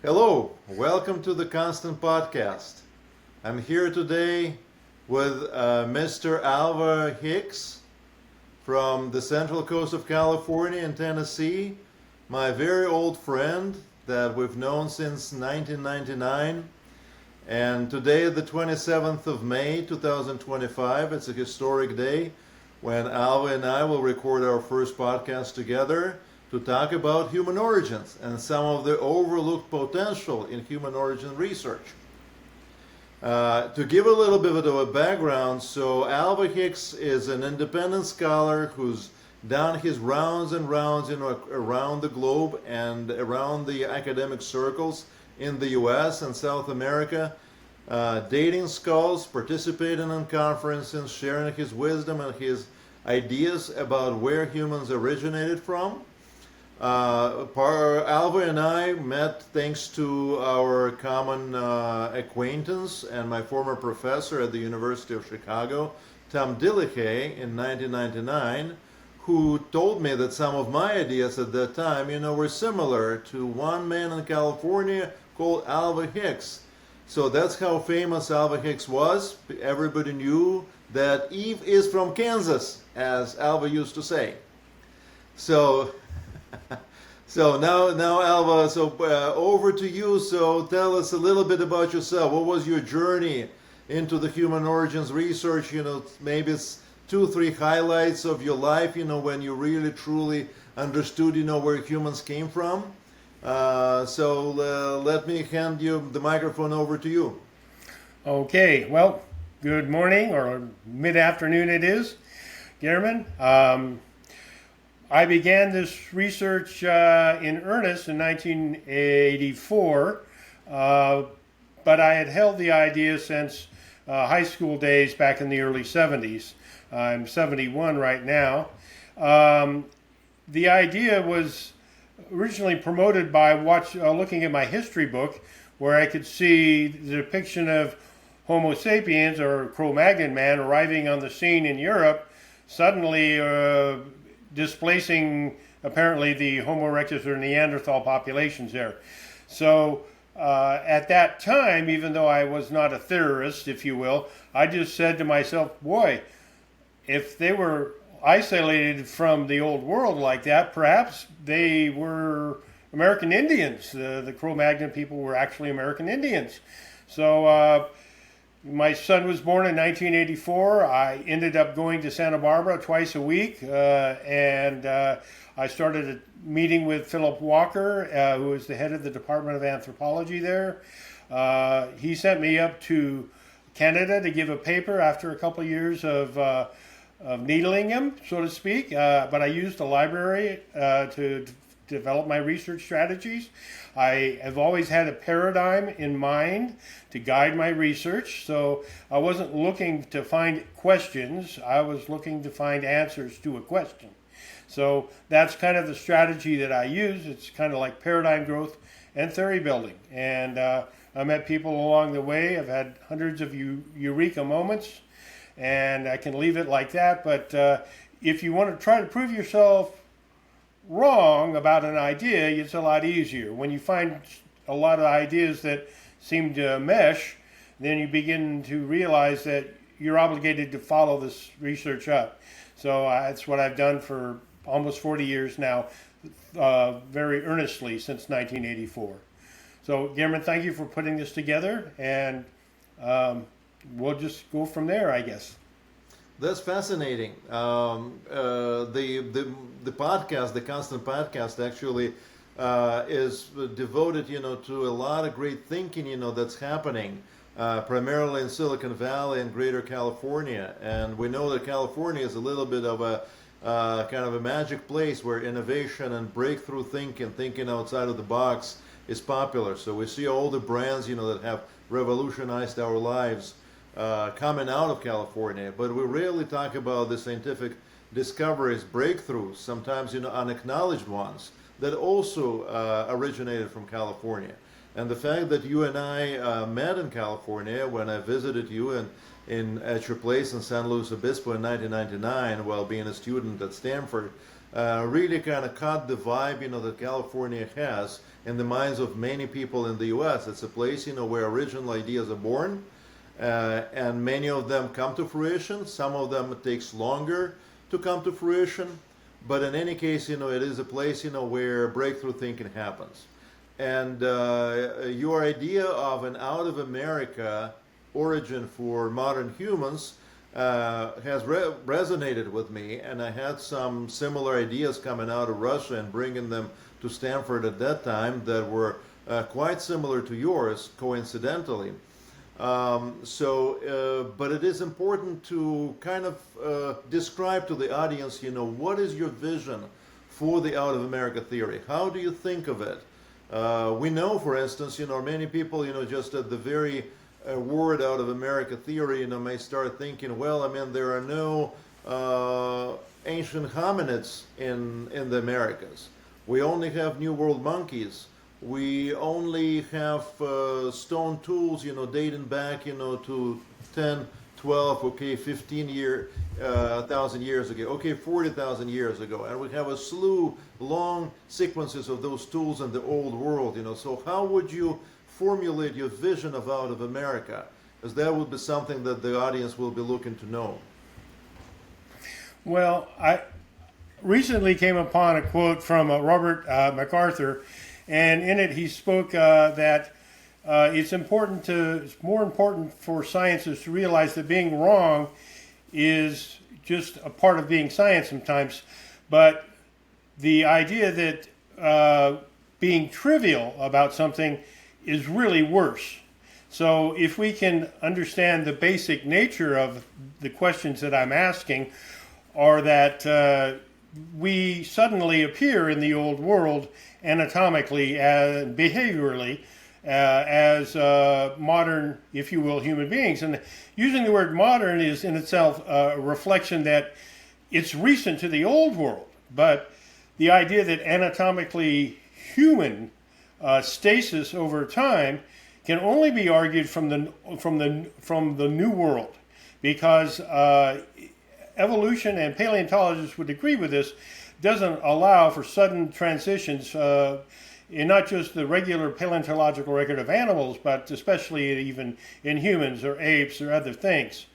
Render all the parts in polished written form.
Hello, welcome to the Constant Podcast. I'm here today with Mr. Alvah Hicks from the Central Coast of California and Tennessee, my very old friend that we've known since 1999. And today, the 27th of May 2025, it's a historic day when Alvah and I will record our first podcast together to talk about human origins and some of the overlooked potential in human origin research. To give a little bit of a background, so Alvah Hicks is an independent scholar who's done his rounds and rounds around the globe and around the academic circles in the US and South America, dating skulls, participating in conferences, sharing his wisdom and his ideas about where humans originated from. Alvah and I met thanks to our common acquaintance and my former professor at the University of Chicago, Tom Dillehay, in 1999, who told me that some of my ideas at that time, were similar to one man in California called Alvah Hicks. So that's how famous Alvah Hicks was. Everybody knew that Eve is from Kansas, as Alvah used to say. So now Alvah, over to you. So tell us a little bit about yourself. What was your journey into the human origins research? Maybe it's 2-3 highlights of your life, when you really truly understood, where humans came from. Let me hand you the microphone over to you. Okay, well, good morning or mid-afternoon it is, German. I began this research in earnest in 1984, but I had held the idea since high school days back in the early 70s. I'm 71 right now. The idea was originally promoted by looking at my history book, where I could see the depiction of Homo sapiens, or Cro-Magnon man, arriving on the scene in Europe, suddenly displacing apparently the Homo erectus or Neanderthal populations there. So at that time, even though I was not a theorist, if you will, I just said to myself, boy, if they were isolated from the old world like that, perhaps they were American Indians. The Cro-Magnon people were actually American Indians. So my son was born in 1984. I ended up going to Santa Barbara twice a week, and I started a meeting with Philip Walker, who is the head of the Department of Anthropology there. He sent me up to Canada to give a paper after a couple of years of needling him, so to speak, but I used the library to develop my research strategies. I have always had a paradigm in mind to guide my research, so I wasn't looking to find questions, I was looking to find answers to a question. So that's kind of the strategy that I use. It's kind of like paradigm growth and theory building. And I met people along the way. I've had hundreds of eureka moments, and I can leave it like that. But if you want to try to prove yourself wrong about an idea, it's a lot easier. When you find a lot of ideas that seem to mesh, then you begin to realize that you're obligated to follow this research up. So that's what I've done for almost 40 years now, very earnestly since 1984. So, German, thank you for putting this together, and we'll just go from there, I guess. That's fascinating. The podcast, the Constant Podcast, actually is devoted, to a lot of great thinking, that's happening, primarily in Silicon Valley and Greater California. And we know that California is a little bit of a kind of a magic place where innovation and breakthrough thinking outside of the box is popular. So we see all the brands, that have revolutionized our lives coming out of California, but we rarely talk about the scientific discoveries, breakthroughs, sometimes unacknowledged ones that also originated from California. And the fact that you and I met in California when I visited you at your place in San Luis Obispo in 1999 while being a student at Stanford really kind of caught the vibe that California has in the minds of many people in the U.S. It's a place, where original ideas are born, and many of them come to fruition. Some of them it takes longer to come to fruition, but in any case, it is a place, where breakthrough thinking happens. And your idea of an out of America origin for modern humans has resonated with me, and I had some similar ideas coming out of Russia and bringing them to Stanford at that time that were quite similar to yours, coincidentally. But it is important to kind of describe to the audience, what is your vision for the out of America theory? How do you think of it? We know, for instance, many people, just at the very word out of America theory, may start thinking, well, I mean, there are no ancient hominids in the Americas. We only have New World monkeys. We only have stone tools, dating back, to 10, 12, okay, 15,000 years ago, okay, 40,000 years ago. And we have a slew, long sequences of those tools in the old world, So how would you formulate your vision of out of America? Because that would be something that the audience will be looking to know. Well, I recently came upon a quote from Robert MacArthur, and in it he spoke that it's more important for scientists to realize that being wrong is just a part of being science sometimes, but the idea that being trivial about something is really worse. So if we can understand the basic nature of the questions that I'm asking, or that we suddenly appear in the old world anatomically and behaviorally as modern, if you will, human beings. And using the word modern is in itself a reflection that it's recent to the old world, but the idea that anatomically human stasis over time can only be argued from the New World, because evolution, and paleontologists would agree with this, doesn't allow for sudden transitions in not just the regular paleontological record of animals, but especially even in humans or apes or other things.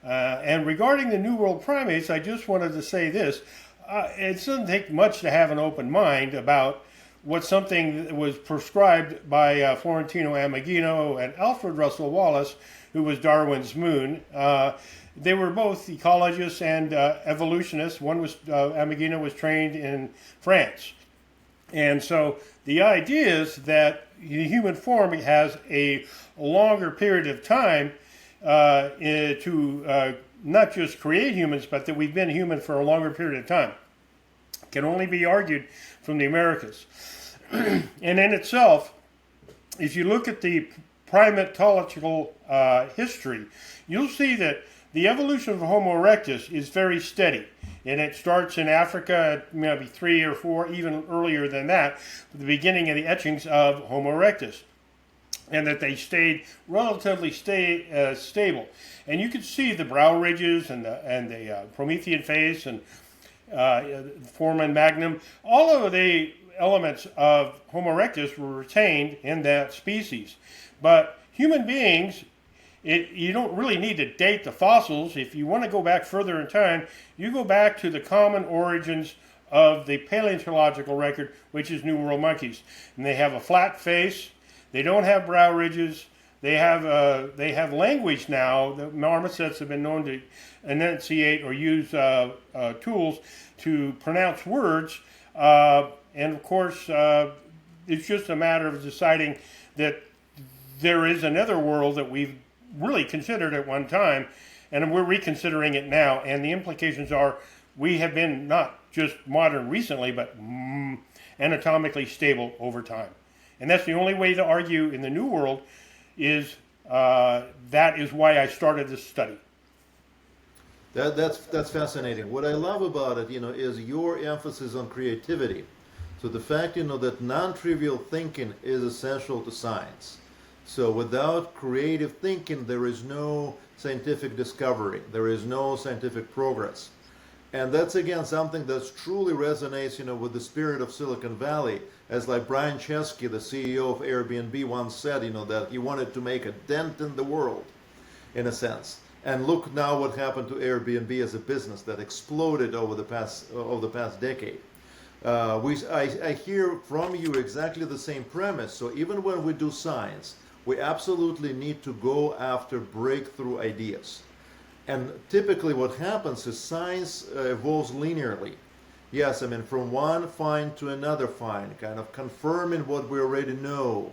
And regarding the New World primates, I just wanted to say this. It doesn't take much to have an open mind about what something that was prescribed by Florentino Amagino and Alfred Russell Wallace, who was Darwin's moon. They were both ecologists and evolutionists. One was, Amagino was trained in France. And so the idea is that the human form has a longer period of time to not just create humans, but that we've been human for a longer period of time. Can only be argued from the Americas. And in itself, if you look at the primatological history, you'll see that the evolution of Homo erectus is very steady. And it starts in Africa at maybe 3 or 4, even earlier than that, the beginning of the etchings of Homo erectus. And that they stayed relatively stable. And you can see the brow ridges and the Promethean face and foramen magnum. All of the elements of Homo erectus were retained in that species. But human beings, you don't really need to date the fossils. If you want to go back further in time, you go back to the common origins of the paleontological record, which is New World monkeys. And they have a flat face. They don't have brow ridges. They have language now. The marmosets have been known to enunciate or use tools to pronounce words. And of course, it's just a matter of deciding that there is another world that we've really considered at one time, and we're reconsidering it now. And the implications are we have been not just modern recently, but anatomically stable over time. And that's the only way to argue in the New World is that is why I started this study. That's fascinating. What I love about it, is your emphasis on creativity. So the fact, that non-trivial thinking is essential to science. So without creative thinking, there is no scientific discovery. There is no scientific progress. And that's again something that truly resonates, with the spirit of Silicon Valley. As like Brian Chesky, the CEO of Airbnb, once said, that he wanted to make a dent in the world, in a sense. And look now what happened to Airbnb as a business that exploded over the past decade. I hear from you exactly the same premise. So even when we do science, we absolutely need to go after breakthrough ideas. And typically what happens is science evolves linearly. Yes, I mean from one find to another find, kind of confirming what we already know,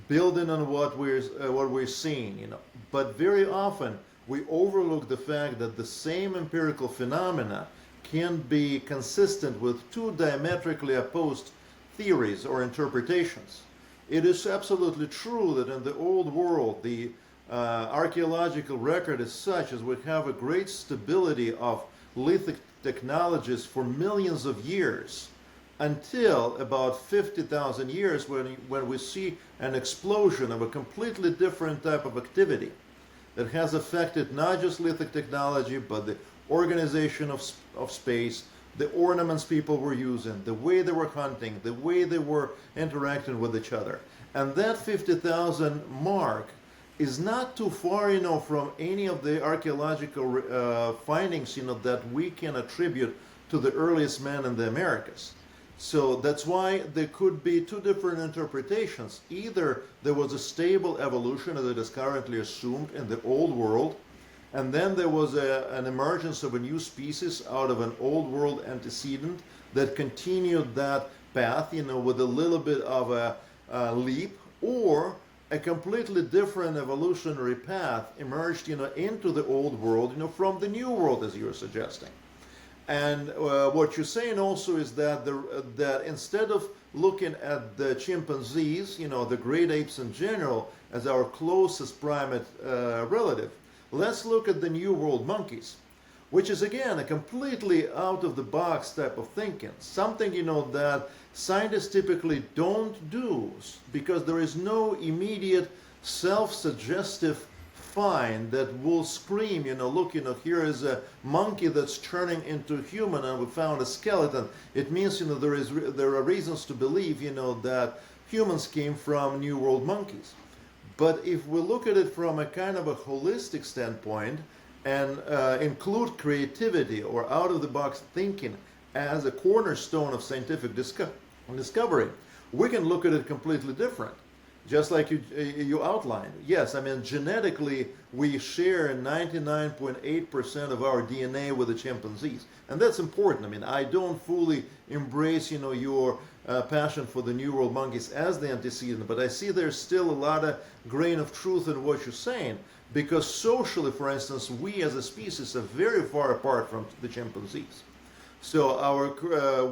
building on what we're seeing, But very often we overlook the fact that the same empirical phenomena can be consistent with two diametrically opposed theories or interpretations. It is absolutely true that in the old world, the archaeological record is such as we have a great stability of lithic technologies for millions of years until about 50,000 years when we see an explosion of a completely different type of activity that has affected not just lithic technology but the organization of space, the ornaments people were using, the way they were hunting, the way they were interacting with each other. And that 50,000 mark is not too far, from any of the archaeological findings, that we can attribute to the earliest man in the Americas. So that's why there could be two different interpretations. Either there was a stable evolution as it is currently assumed in the old world, and then there was an emergence of a new species out of an old world antecedent that continued that path, with a little bit of a leap, or a completely different evolutionary path emerged, into the old world, from the new world, as you're suggesting. And what you're saying also is that that instead of looking at the chimpanzees, the great apes in general, as our closest primate relative, let's look at the New World monkeys, which is again a completely out of the box type of thinking, something that scientists typically don't do because there is no immediate self-suggestive find that will scream, look, here is a monkey that's turning into a human and we found a skeleton. It means, there are reasons to believe, that humans came from New World monkeys. But if we look at it from a kind of a holistic standpoint and include creativity or out-of-the-box thinking as a cornerstone of scientific discovery, we can look at it completely different. Just like you outlined. Yes, I mean, genetically, we share 99.8% of our DNA with the chimpanzees. And that's important. I mean, I don't fully embrace, your passion for the New World monkeys as the antecedent, but I see there's still a lot of grain of truth in what you're saying, because socially, for instance, we as a species are very far apart from the chimpanzees. So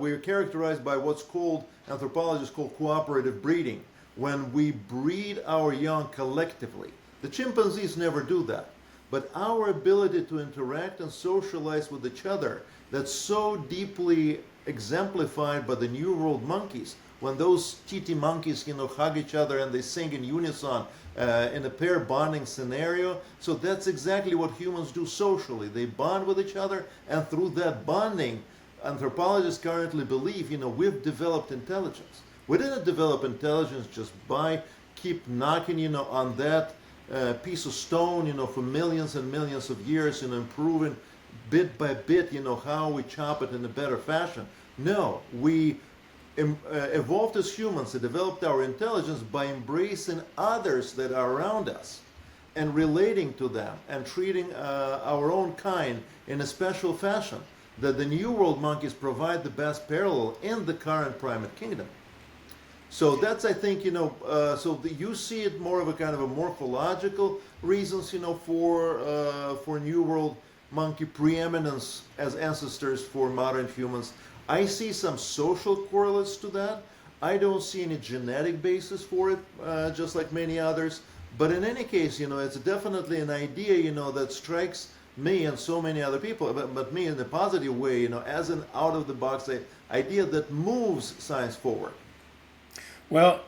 we're characterized by what's called, anthropologists call cooperative breeding, when we breed our young collectively. The chimpanzees never do that. But our ability to interact and socialize with each other, that's so deeply exemplified by the New World monkeys, when those titi monkeys, hug each other and they sing in unison in a pair bonding scenario. So that's exactly what humans do socially. They bond with each other, and through that bonding, anthropologists currently believe, we've developed intelligence. We didn't develop intelligence just by keep knocking, on that piece of stone, for millions and millions of years, improving bit by bit, how we chop it in a better fashion. No, we evolved as humans and developed our intelligence by embracing others that are around us and relating to them and treating our own kind in a special fashion that the New World monkeys provide the best parallel in the current primate kingdom. So that's, I think, you see it more of a kind of a morphological reasons, for New World monkey preeminence as ancestors for modern humans. I see some social correlates to that. I don't see any genetic basis for it, just like many others. But in any case, it's definitely an idea, that strikes me and so many other people, but me in a positive way, as an out-of-the-box idea that moves science forward. Well,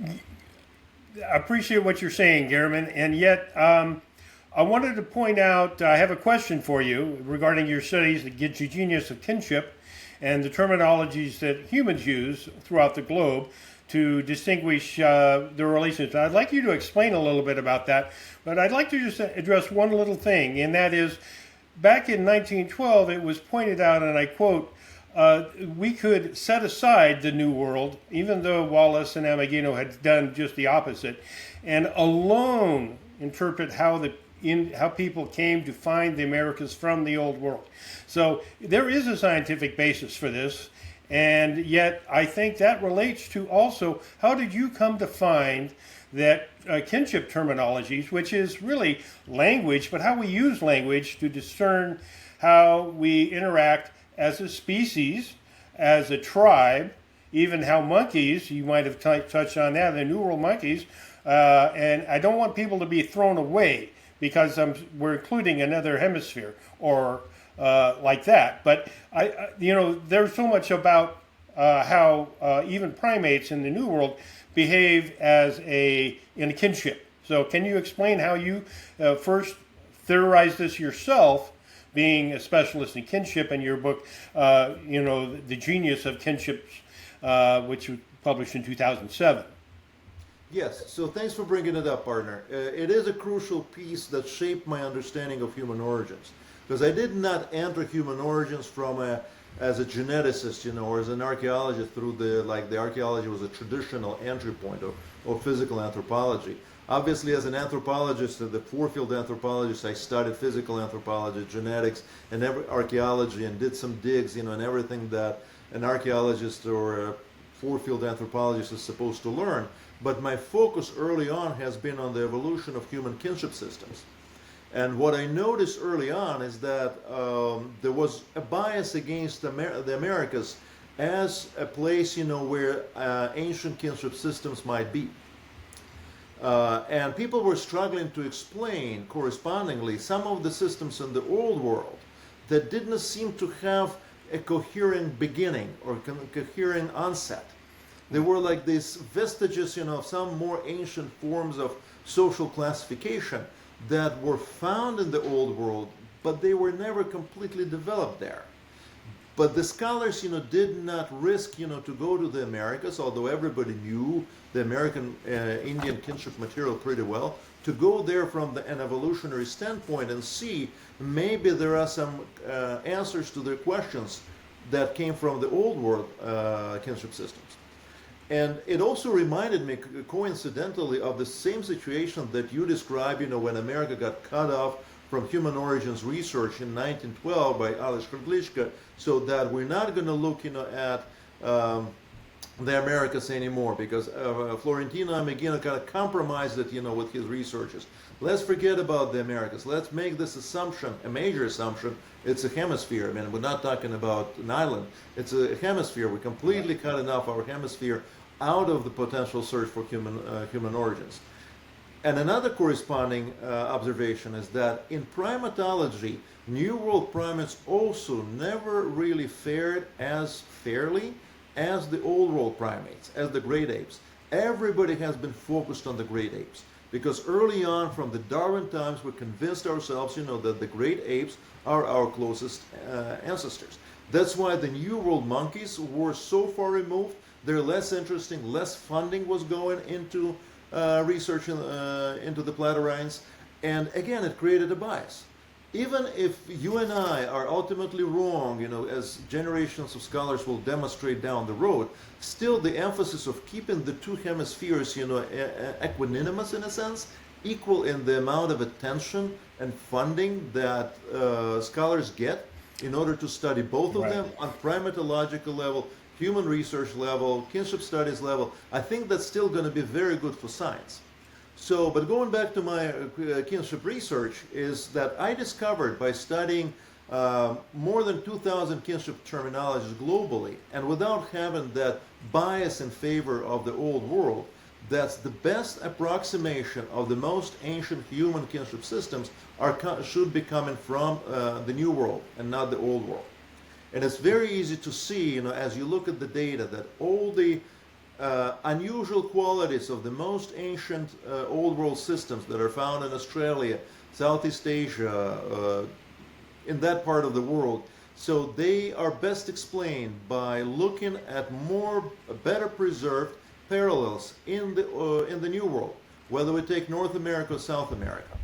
I appreciate what you're saying, Gehrman, and yet I wanted to point out, I have a question for you regarding your studies that get you genius of kinship and the terminologies that humans use throughout the globe to distinguish the relations. I'd like you to explain a little bit about that, but I'd like to just address one little thing, and that is, back in 1912, it was pointed out, and I quote, we could set aside the New World, even though Wallace and Ameghino had done just the opposite, and alone interpret how people came to find the Americas from the Old World. So there is a scientific basis for this, and yet I think that relates to also how did you come to find that kinship terminologies, which is really language, but how we use language to discern how we interact as a species, as a tribe, even how monkeys, you might have touched on that, the New World monkeys, and I don't want people to be thrown away because we're including another hemisphere or like that. But there's so much about how even primates in the New World behave in a kinship. So can you explain how you first theorized this yourself, being a specialist in kinship, in your book, The Genius of Kinships, which was published in 2007? Yes, so thanks for bringing it up, partner. It is a crucial piece that shaped my understanding of human origins, because I did not enter human origins as a geneticist, or as an archaeologist through the archaeology was a traditional entry point of physical anthropology. Obviously, as an anthropologist, the four-field anthropologist, I studied physical anthropology, genetics, and archaeology, and did some digs, and everything that an archaeologist or a four-field anthropologist is supposed to learn. But my focus early on has been on the evolution of human kinship systems. And what I noticed early on is that there was a bias against the Americas as a place, where ancient kinship systems might be. And people were struggling to explain correspondingly some of the systems in the old world that didn't seem to have a coherent beginning or coherent onset. They were like these vestiges, of some more ancient forms of social classification that were found in the old world, but they were never completely developed there. But the scholars, did not risk, to go to the Americas, although everybody knew the American Indian kinship material pretty well, to go there from an evolutionary standpoint and see maybe there are some answers to their questions that came from the old world kinship systems. And it also reminded me, coincidentally, of the same situation that you described, when America got cut off from human origins research in 1912 by Ales Hrdlička, so that we're not going to look, at the Americas anymore, because Florentino Ameghino kind of compromised it, with his researches. Let's forget about the Americas. Let's make this assumption, a major assumption. It's a hemisphere. I mean, we're not talking about an island. It's a hemisphere. We completely cut off our hemisphere out of the potential search for human origins. And another corresponding observation is that in primatology, New World primates also never really fared as fairly as the Old World primates, as the great apes. Everybody has been focused on the great apes, because early on, from the Darwin times, we convinced ourselves, that the great apes are our closest ancestors. That's why the New World monkeys were so far removed. They're less interesting, less funding was going into research into the platyrrhines, and again, it created a bias. Even if you and I are ultimately wrong, as generations of scholars will demonstrate down the road, still the emphasis of keeping the two hemispheres, equanimous in a sense, equal in the amount of attention and funding that scholars get in order to study both of them on primatological level, human research level, kinship studies level. I think that's still going to be very good for science. So, but going back to my kinship research, is that I discovered by studying more than 2,000 kinship terminologies globally, and without having that bias in favor of the old world, that's the best approximation of the most ancient human kinship systems should be coming from the New World and not the Old World. And it's very easy to see, as you look at the data, that all the unusual qualities of the most ancient old world systems that are found in Australia, Southeast Asia, in that part of the world. So they are best explained by looking at better preserved parallels in the New World, whether we take North America or South America.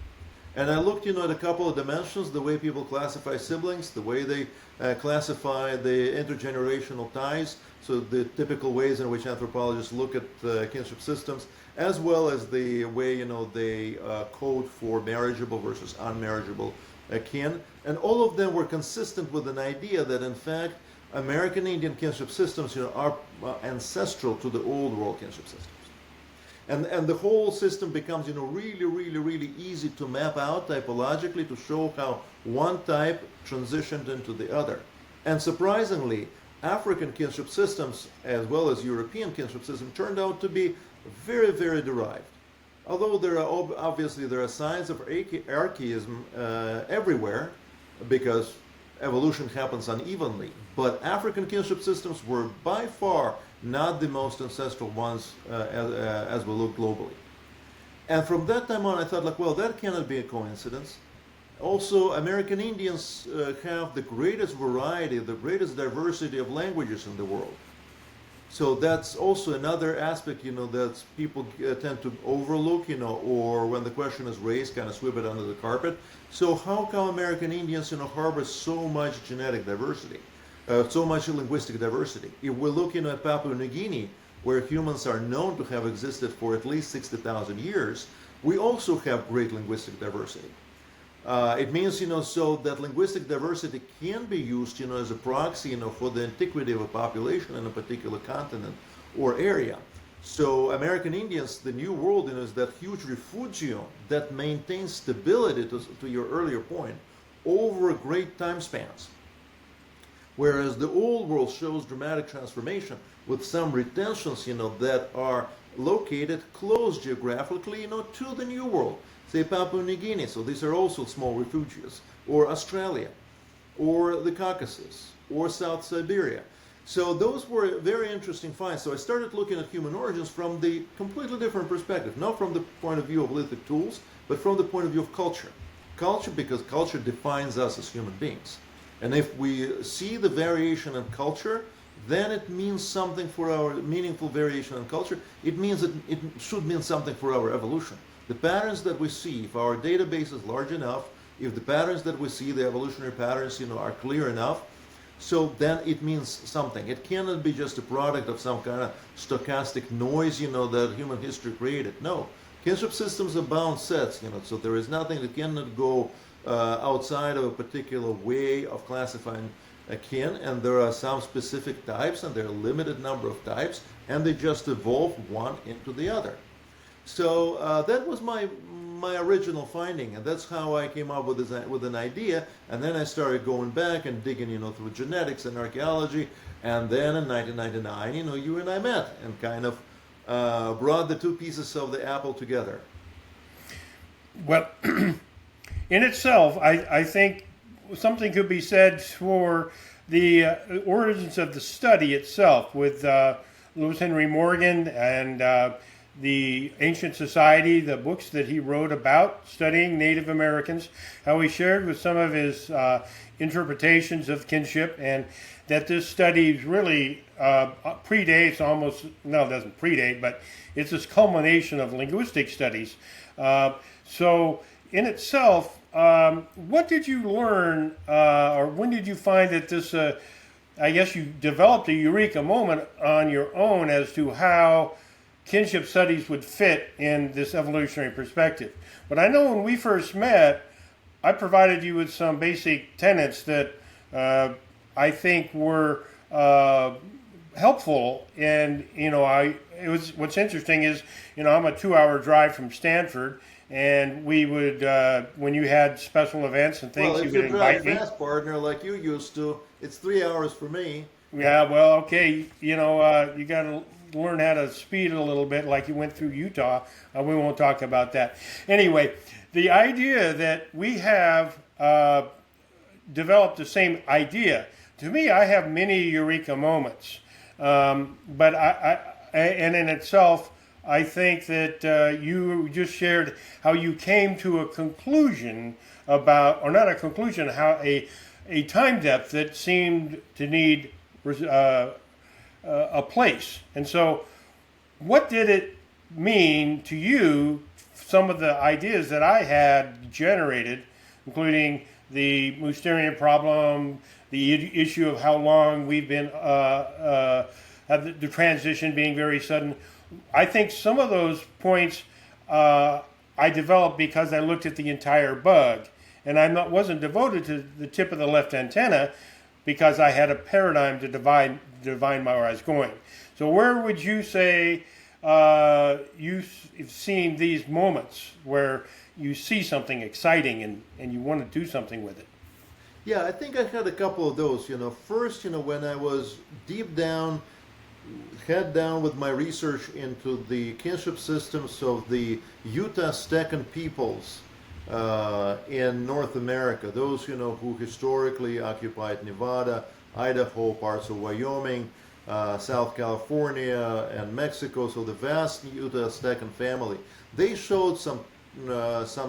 And I looked, at a couple of dimensions, the way people classify siblings, the way they classify the intergenerational ties, so the typical ways in which anthropologists look at kinship systems, as well as the way, they code for marriageable versus unmarriageable kin. And all of them were consistent with an idea that, in fact, American Indian kinship systems, are ancestral to the old world kinship systems. And the whole system becomes, really, really, really easy to map out typologically to show how one type transitioned into the other. And surprisingly, African kinship systems, as well as European kinship systems, turned out to be very, very derived. Although there are signs of archaism everywhere, because evolution happens unevenly. But African kinship systems were by far not the most ancestral ones as we look globally. And from that time on, I thought, that cannot be a coincidence. Also, American Indians have the greatest variety, the greatest diversity of languages in the world. So that's also another aspect, that people tend to overlook, or when the question is raised, kind of sweep it under the carpet. So how come American Indians, harbor so much genetic diversity, so much linguistic diversity? If we're looking at Papua New Guinea, where humans are known to have existed for at least 60,000 years, we also have great linguistic diversity. It means, so that linguistic diversity can be used, as a proxy, for the antiquity of a population in a particular continent or area. So American Indians, the New World, is that huge refugium that maintains stability, to your earlier point, over great time spans. Whereas the Old World shows dramatic transformation with some retentions, that are located close geographically, to the New World. Say Papua New Guinea, so these are also small refuges, or Australia, or the Caucasus, or South Siberia. So those were very interesting finds. So I started looking at human origins from the completely different perspective, not from the point of view of lithic tools, but from the point of view of culture. Culture, because culture defines us as human beings. And if we see the variation in culture, then it means something for our meaningful variation in culture. It means that it should mean something for our evolution. The patterns that we see, if our database is large enough, if the patterns that we see, the evolutionary patterns, are clear enough, so then it means something. It cannot be just a product of some kind of stochastic noise, that human history created. No, kinship systems are bound sets, so there is nothing that cannot go outside of a particular way of classifying a kin, and there are some specific types, and there are a limited number of types, and they just evolve one into the other. So that was my original finding, and that's how I came up with an idea. And then I started going back and digging, through genetics and archaeology. And then in 1999, you and I met and kind of brought the two pieces of the apple together. Well, in itself, I think something could be said for the origins of the study itself with Lewis Henry Morgan and the Ancient Society, the books that he wrote about studying Native Americans, how he shared with some of his interpretations of kinship, and that this study really predates almost, no, it doesn't predate, but it's this culmination of linguistic studies. So in itself, what did you learn, or when did you find that this, I guess you developed a eureka moment on your own as to how kinship studies would fit in this evolutionary perspective? But I know when we first met, I provided you with some basic tenets that I think were helpful. And what's interesting is, I'm a 2-hour drive from Stanford, and we would when you had special events and things, well, you would invite me. If you drive fast, partner, like you used to, it's 3 hours for me. Yeah, well, okay, you got to learn how to speed it a little bit, like you went through Utah. We won't talk about that. Anyway, the idea that we have developed the same idea, to me, I have many eureka moments. But and in itself, I think that you just shared how you came to a conclusion about, or not a conclusion, how a time depth that seemed to need a place. And so, what did it mean to you, some of the ideas that I had generated, including the Mousterian problem, the issue of how long we've been, the transition being very sudden. I think some of those points I developed because I looked at the entire bug. And wasn't devoted to the tip of the left antenna because I had a paradigm to divine where I was going. So where would you say you've seen these moments where you see something exciting and you want to do something with it? Yeah, I think I had a couple of those. First, when I was deep down, head down with my research into the kinship systems of the Utah Stecan peoples in North America, those who historically occupied Nevada, Idaho, parts of Wyoming, South California, and Mexico. So the vast Utah Stecan family, they showed some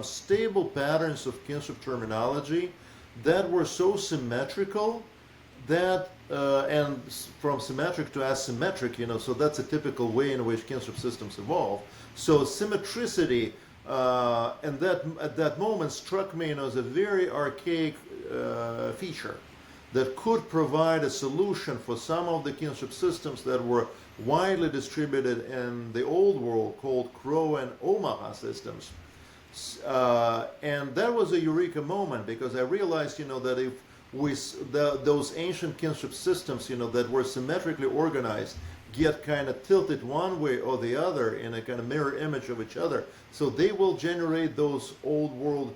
stable patterns of kinship terminology that were so symmetrical that and from symmetric to asymmetric, so that's a typical way in which kinship systems evolve. So symmetricity and that at that moment struck me as a very archaic feature that could provide a solution for some of the kinship systems that were widely distributed in the old world called Crow and Omaha systems. And that was a eureka moment because I realized, that if those ancient kinship systems, that were symmetrically organized, get kind of tilted one way or the other in a kind of mirror image of each other, so they will generate those old world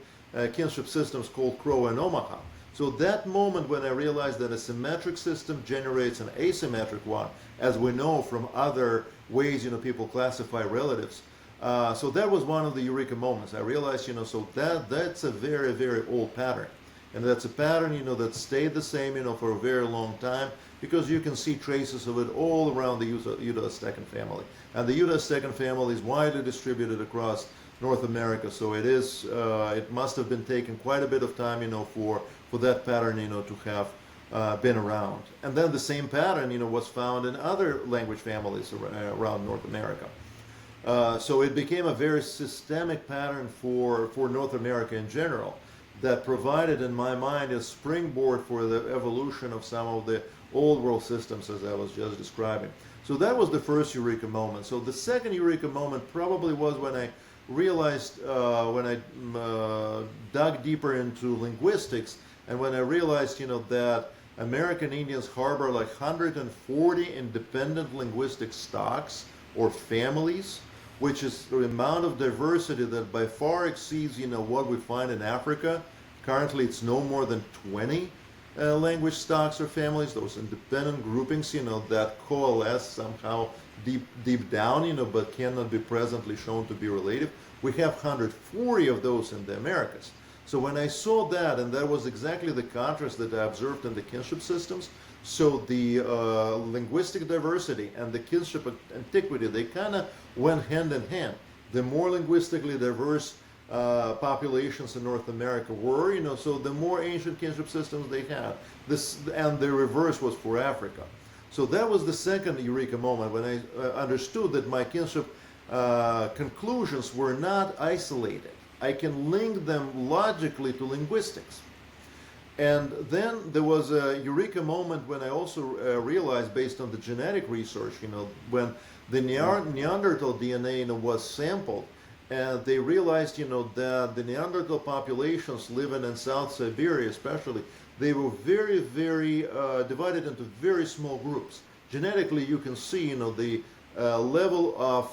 kinship systems called Crow and Omaha. So that moment when I realized that a symmetric system generates an asymmetric one, as we know from other ways, people classify relatives. So that was one of the eureka moments. I realized, so that's a very, very old pattern. And that's a pattern, that stayed the same, for a very long time, because you can see traces of it all around the Utah Stecan family. And the Utah Stecan family is widely distributed across North America, so it must have been taken quite a bit of time, for that pattern, to have been around. And then the same pattern, was found in other language families around North America. So it became a very systemic pattern for North America in general that provided, in my mind, a springboard for the evolution of some of the old world systems as I was just describing. So that was the first eureka moment. So the second eureka moment probably was when I realized, when I dug deeper into linguistics, and when I realized, that American Indians harbor like 140 independent linguistic stocks or families, which is the amount of diversity that by far exceeds, what we find in Africa. Currently, it's no more than 20 language stocks or families, those independent groupings, that coalesce somehow deep down, but cannot be presently shown to be related. We have 140 of those in the Americas. So when I saw that, and that was exactly the contrast that I observed in the kinship systems, so the linguistic diversity and the kinship antiquity, they kind of went hand in hand. The more linguistically diverse populations in North America were, so the more ancient kinship systems they had. And the reverse was for Africa. So that was the second eureka moment when I understood that my kinship conclusions were not isolated. I can link them logically to linguistics. And then there was a eureka moment when I also realized, based on the genetic research, when the Neanderthal DNA was sampled, and they realized, that the Neanderthal populations living in South Siberia especially, they were very, very divided into very small groups. Genetically, you can see, the level of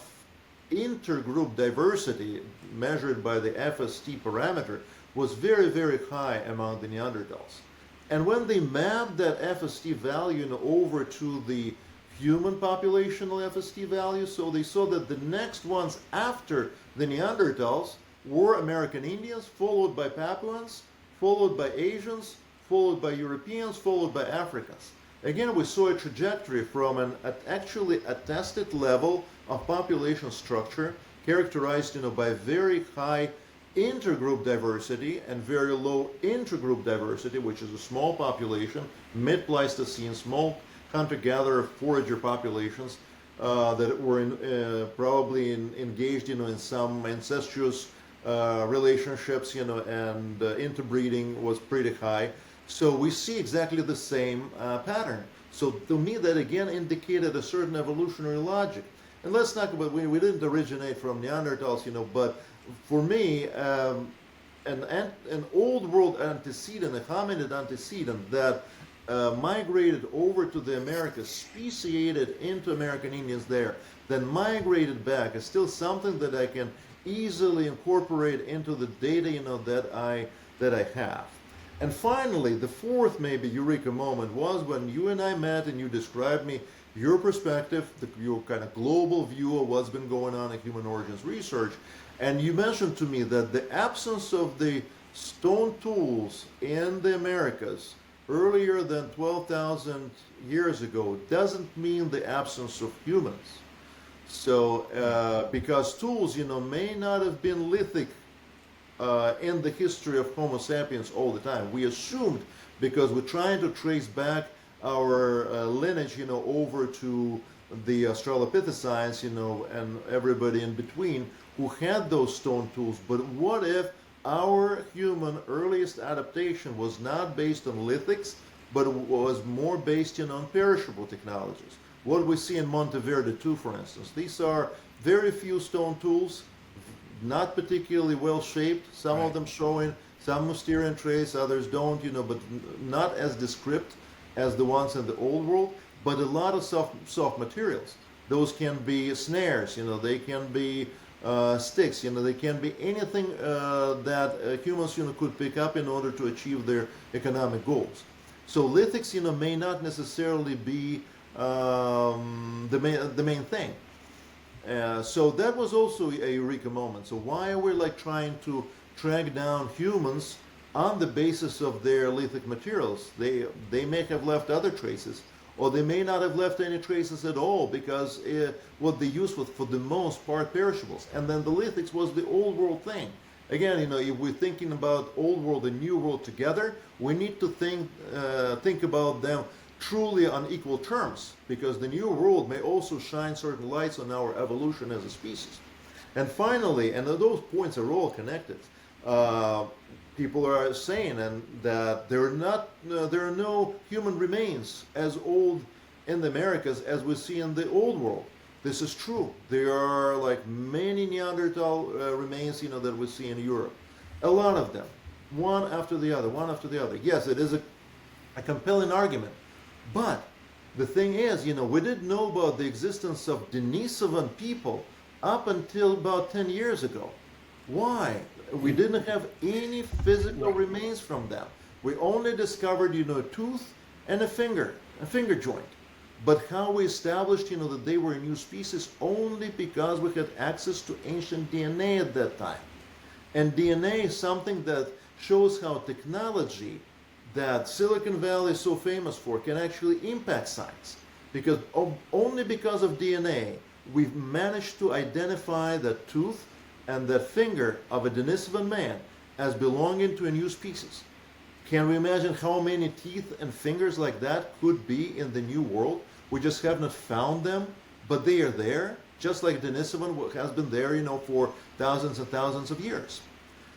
intergroup diversity measured by the FST parameter was very, very high among the Neanderthals. And when they mapped that FST value over to the human populational FST value, so they saw that the next ones after the Neanderthals were American Indians, followed by Papuans, followed by Asians, followed by Europeans, followed by Africans. again, we saw a trajectory from an actually attested level of population structure characterized, by very high intergroup diversity and very low intergroup diversity, which is a small population, mid-Pleistocene, small hunter-gatherer forager populations that were probably engaged, in some incestuous relationships, and interbreeding was pretty high. So we see exactly the same pattern. So to me, that again indicated a certain evolutionary logic. And let's talk about, we didn't originate from Neanderthals, but for me, an old world antecedent, a hominid antecedent that migrated over to the Americas, speciated into American Indians there, then migrated back, is still something that I can easily incorporate into the data, that I have. And finally, the fourth maybe eureka moment was when you and I met and you described me your perspective, your kind of global view of what's been going on in human origins research. And you mentioned to me that the absence of the stone tools in the Americas earlier than 12,000 years ago doesn't mean the absence of humans. So, because tools, may not have been lithic in the history of Homo sapiens all the time. We assumed, because we're trying to trace back our lineage, over to the Australopithecines, and everybody in between who had those stone tools. But what if our human earliest adaptation was not based on lithics, but was more based on perishable technologies? What we see in Monteverde too, for instance. These are very few stone tools, not particularly well shaped, some of them showing some Mousterian trace, others don't, but not as descript as the ones in the old world, but a lot of soft materials. Those can be snares, they can be sticks, they can be anything that humans, could pick up in order to achieve their economic goals. So lithics, may not necessarily be the main thing. So that was also a eureka moment. So why are we trying to track down humans on the basis of their lithic materials? They may have left other traces, or they may not have left any traces at all, because what they used was for the most part perishables. And then the lithics was the old world thing. Again, if we're thinking about old world and new world together, we need to think about them truly on equal terms, because the new world may also shine certain lights on our evolution as a species. And finally, and those points are all connected, people are saying that there are no human remains as old in the Americas as we see in the old world. This is true. There are many Neanderthal remains, that we see in Europe. A lot of them, one after the other, one after the other. Yes, it is a compelling argument. But the thing is, we didn't know about the existence of Denisovan people up until about 10 years ago. Why? We didn't have any physical remains from them. We only discovered, a tooth and a finger joint. But how we established, that they were a new species only because we had access to ancient DNA at that time. And DNA is something that shows how technology that Silicon Valley is so famous for can actually impact science. Because only because of DNA, we've managed to identify that tooth and that finger of a Denisovan man as belonging to a new species. Can we imagine how many teeth and fingers like that could be in the new world? We just have not found them, but they are there, just like Denisovan has been there, for thousands and thousands of years.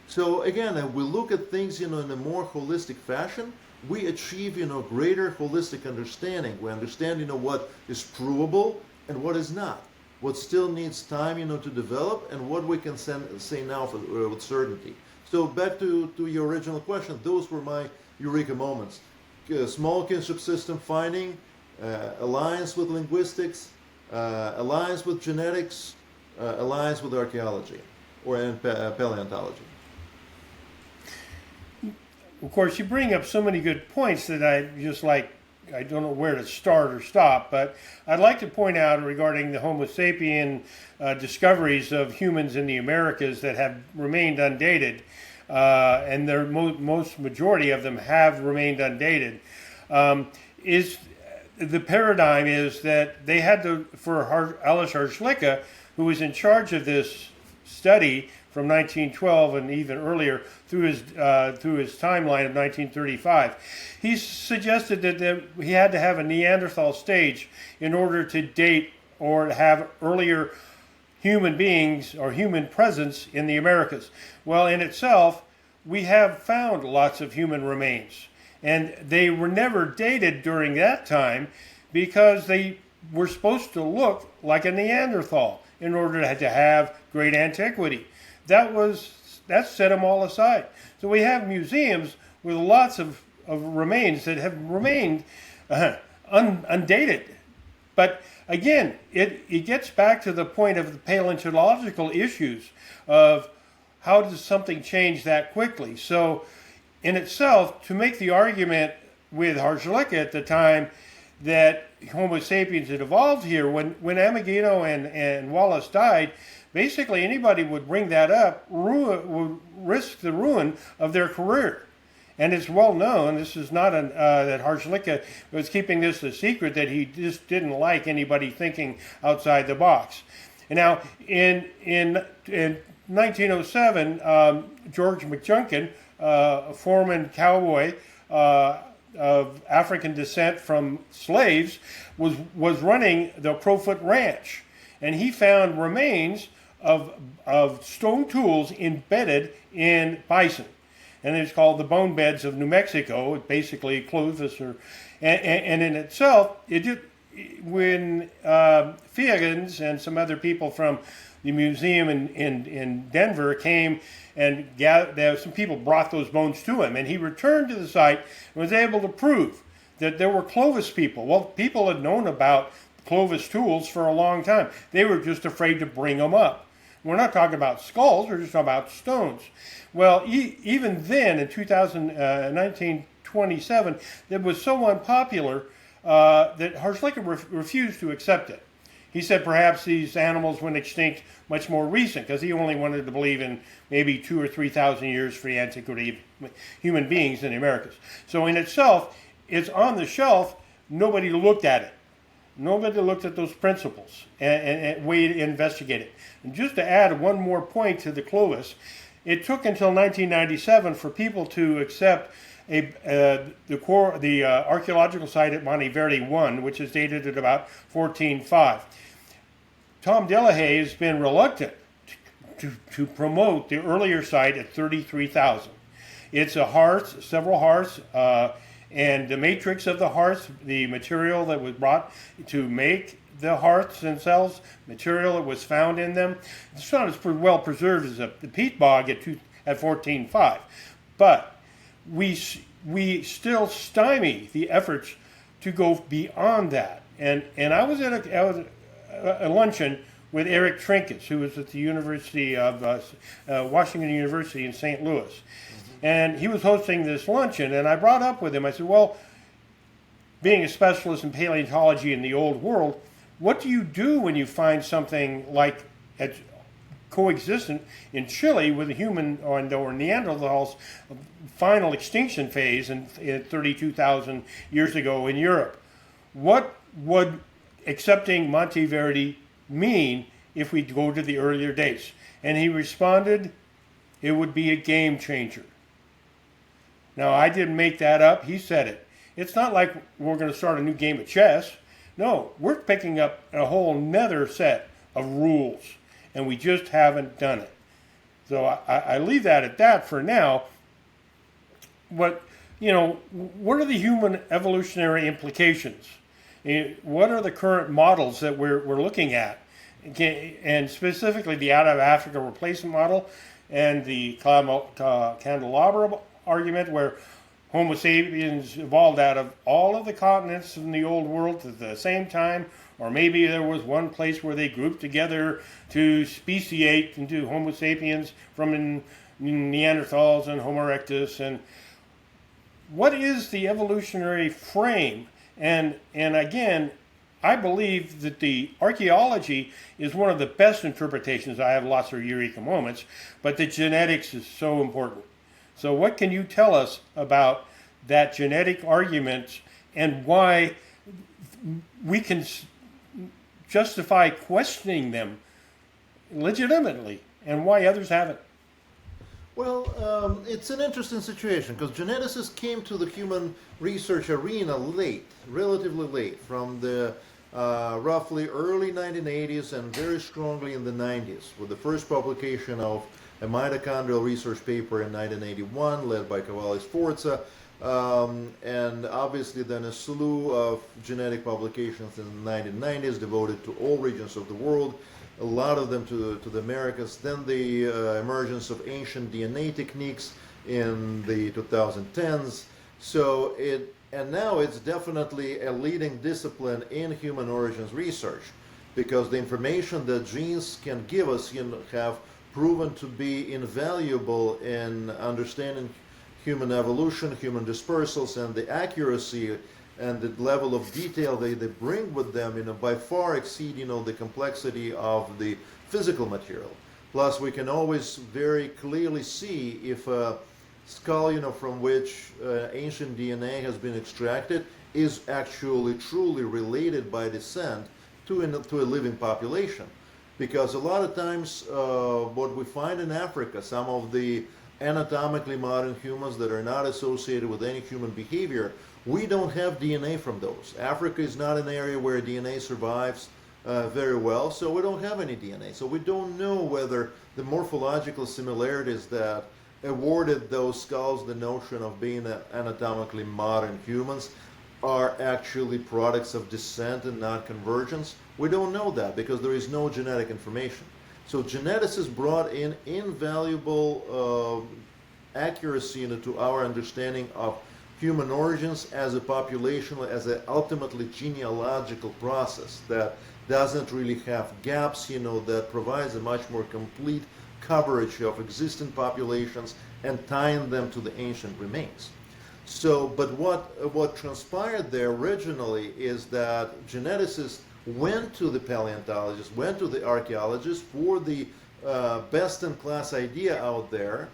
So again, if we look at things, in a more holistic fashion, we achieve, greater holistic understanding. We understand, what is provable and what is not. What still needs time, to develop, and what we can say now with certainty. So back to your original question, those were my eureka moments. Small kinship system finding, alliance with linguistics, alliance with genetics, alliance with archaeology or paleontology. Of course, you bring up so many good points that I don't know where to start or stop, but I'd like to point out regarding the Homo sapien discoveries of humans in the Americas that have remained undated, and the most majority of them have remained undated, is the paradigm is that they had to, for Alois Harshlicka, who was in charge of this study from 1912 and even earlier through his timeline of 1935, he suggested that he had to have a Neanderthal stage in order to date or have earlier human beings or human presence in the Americas. Well, in itself, we have found lots of human remains, and they were never dated during that time because they were supposed to look like a Neanderthal in order to have great antiquity. That set them all aside. So we have museums with lots of remains that have remained undated. But again, it gets back to the point of the paleontological issues of how does something change that quickly. So in itself, to make the argument with Harshlicka at the time that Homo sapiens had evolved here, when Ameghino and Wallace died, basically anybody would bring that up would risk the ruin of their career. And it's well known, this is not that Harshlicka was keeping this a secret, that he just didn't like anybody thinking outside the box. And now, in 1907, George McJunkin, a foreman cowboy of African descent from slaves, was running the Crowfoot Ranch. And he found remains of stone tools embedded in bison. And it's called the bone beds of New Mexico, basically Clovis. And in itself, when Figgins and some other people from the museum in Denver came and some people brought those bones to him, and he returned to the site and was able to prove that there were Clovis people. Well, people had known about Clovis tools for a long time. They were just afraid to bring them up. We're not talking about skulls, we're just talking about stones. Well, even then, in 1927, it was so unpopular that Harshlicka refused to accept it. He said perhaps these animals went extinct much more recent, because he only wanted to believe in maybe 2,000 or 3,000 years for the antiquity of human beings in the Americas. So in itself, it's on the shelf. Nobody looked at it. Nobody looked at those principles and way to investigate it. And just to add one more point to the Clovis, it took until 1997 for people to accept the archaeological site at Monte Verde 1, which is dated at about 1405. Tom Delahaye has been reluctant to promote the earlier site at 33,000. It's a hearth, several hearths, and the matrix of the hearths, the material that was brought to make the hearths themselves, material that was found in them, it's not as well preserved as the peat bog at 14.5. But we still stymie the efforts to go beyond that. And I was at a luncheon with Eric Trinkus, who was at the University of Washington University in St. Louis. And he was hosting this luncheon, and I brought up with him, I said, well, being a specialist in paleontology in the old world, what do you do when you find something like coexistent in Chile with a human or Neanderthals' final extinction phase in 32,000 years ago in Europe? What would accepting Monte Verde mean if we go to the earlier dates? And he responded, it would be a game changer. Now, I didn't make that up. He said it. It's not like we're going to start a new game of chess. No, we're picking up a whole nother set of rules, and we just haven't done it. So I leave that at that for now. But, what are the human evolutionary implications? What are the current models that we're looking at? And specifically the out of Africa replacement model and the candelabra argument, where Homo sapiens evolved out of all of the continents in the old world at the same time, or maybe there was one place where they grouped together to speciate into Homo sapiens from Neanderthals and Homo erectus. And what is the evolutionary frame? And again, I believe that the archaeology is one of the best interpretations. I have lots of eureka moments, but the genetics is so important. So what can you tell us about that genetic argument and why we can justify questioning them legitimately, and why others haven't. Well, it's an interesting situation because geneticists came to the human research arena late, relatively late, from the roughly early 1980s and very strongly in the 90s, with the first publication of a mitochondrial research paper in 1981 led by Cavalli Sforza, and obviously then a slew of genetic publications in the 1990s devoted to all regions of the world, a lot of them to the Americas. Then the emergence of ancient DNA techniques in the 2010s. And now it's definitely a leading discipline in human origins research, because the information that genes can give us have proven to be invaluable in understanding human evolution, human dispersals, and the accuracy and the level of detail they bring with them, by far exceed, the complexity of the physical material. Plus, we can always very clearly see if a skull, from which ancient DNA has been extracted, is actually truly related by descent to a living population. Because a lot of times, what we find in Africa, some of the anatomically modern humans that are not associated with any human behavior, we don't have DNA from those. Africa is not an area where DNA survives very well, so we don't have any DNA. So we don't know whether the morphological similarities that awarded those skulls the notion of being anatomically modern humans are actually products of descent and not convergence. We don't know that because there is no genetic information. So geneticists brought in invaluable accuracy into our understanding of human origins as a population, as an ultimately genealogical process that doesn't really have gaps, that provides a much more complete coverage of existing populations and tying them to the ancient remains. So, but what transpired there originally is that geneticists went to the paleontologists, went to the archaeologists for the best-in-class idea out there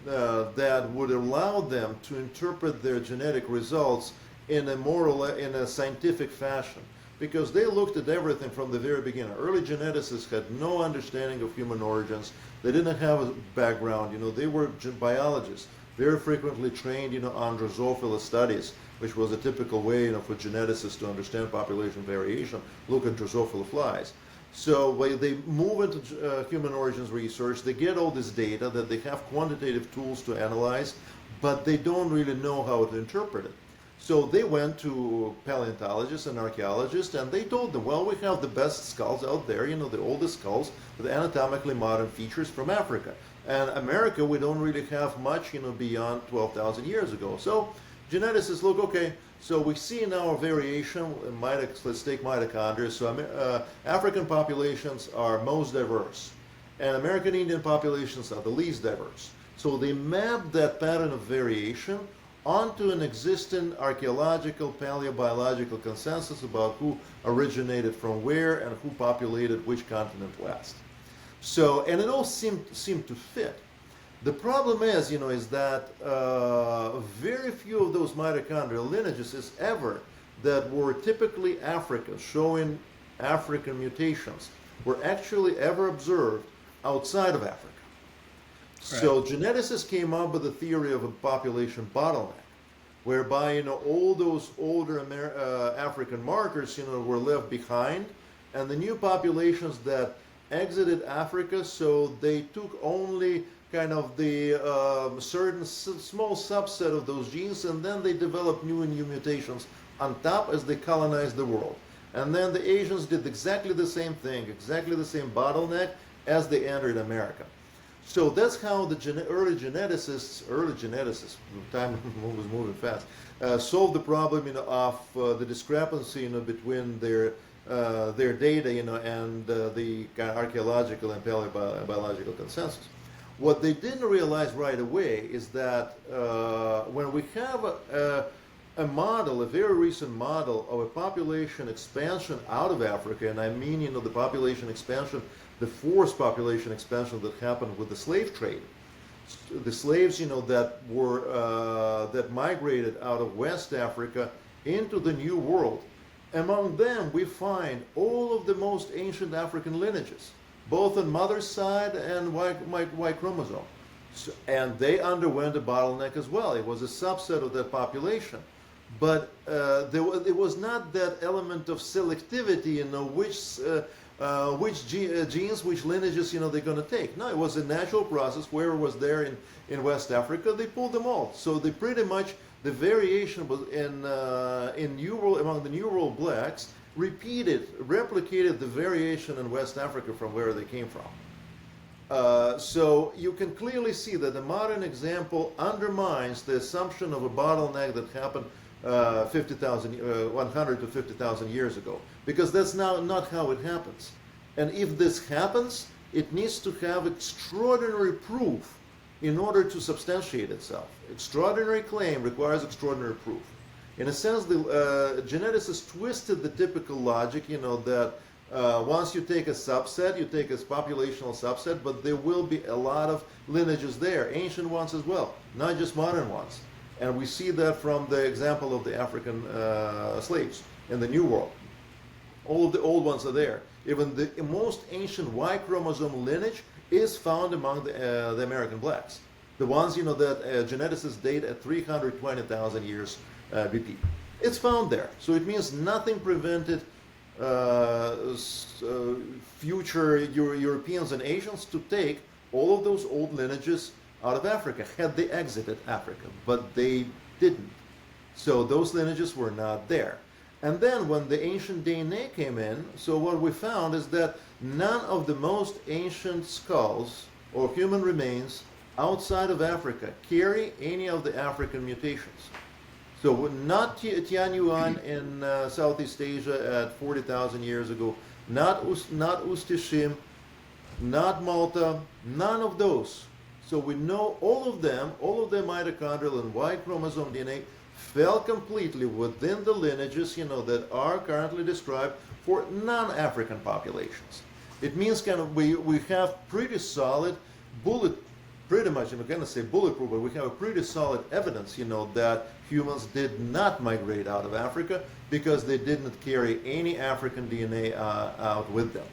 that would allow them to interpret their genetic results in a scientific fashion, because they looked at everything from the very beginning. Early geneticists had no understanding of human origins. They didn't have a background. They were biologists, very frequently trained, on Drosophila studies, which was a typical way, for geneticists to understand population variation. Look at Drosophila flies. So they move into human origins research. They get all this data that they have quantitative tools to analyze, but they don't really know how to interpret it. So they went to paleontologists and archaeologists, and they told them, well, we have the best skulls out there, the oldest skulls with anatomically modern features from Africa. And America, we don't really have much, beyond 12,000 years ago. So geneticists look, okay, so we see now a variation. Let's take mitochondria. So African populations are most diverse, and American Indian populations are the least diverse. So they mapped that pattern of variation onto an existing archaeological, paleobiological consensus about who originated from where and who populated which continent last. So, and it all seemed to fit. The problem is, is that very few of those mitochondrial lineages, if ever, that were typically African, showing African mutations, were actually ever observed outside of Africa. Right. So geneticists came up with a theory of a population bottleneck, whereby all those older African markers were left behind, and the new populations that exited Africa, so they took only kind of the certain small subset of those genes, and then they developed new and new mutations on top as they colonized the world. And then the Asians did exactly the same thing, exactly the same bottleneck as they entered America. So that's how the early geneticists, time was moving fast, solved the problem of the discrepancy between their data and the kind of archaeological and paleobiological consensus. What they didn't realize right away is that when we have a model, a very recent model of a population expansion out of Africa, and I mean, the population expansion, the forced population expansion that happened with the slave trade. The slaves, that migrated out of West Africa into the New World, Among them, we find all of the most ancient African lineages, both on mother's side and Y chromosome. So, and they underwent a bottleneck as well. It was a subset of that population. But it was not that element of selectivity, which genes, which lineages, they're going to take. No, it was a natural process. Whoever was there in West Africa, they pulled them all. So they pretty much, the variation was in New World, among the New World blacks, replicated the variation in West Africa from where they came from. So you can clearly see that the modern example undermines the assumption of a bottleneck that happened 100 to 50,000 years ago, because that's now not how it happens. And if this happens, it needs to have extraordinary proof in order to substantiate itself. Extraordinary claim requires extraordinary proof. In a sense, the geneticists twisted the typical logic, that once you take a subset, you take a populational subset, but there will be a lot of lineages there, ancient ones as well, not just modern ones. And we see that from the example of the African slaves in the New World. All of the old ones are there. Even the most ancient Y chromosome lineage is found among the American blacks. The ones, that geneticists date at 320,000 years BP. It's found there. So it means nothing prevented future Europeans and Asians to take all of those old lineages out of Africa, had they exited Africa, but they didn't. So those lineages were not there. And then when the ancient DNA came in, so what we found is that none of the most ancient skulls or human remains outside of Africa carry any of the African mutations. So not Tianyuan in Southeast Asia at 40,000 years ago, not Ustishim, not Malta, none of those. So we know all of their mitochondrial and Y chromosome DNA fell completely within the lineages, that are currently described for non-African populations. It means we have pretty solid pretty much, I'm going to say bulletproof, but we have a pretty solid evidence, that humans did not migrate out of Africa because they didn't carry any African DNA out with them.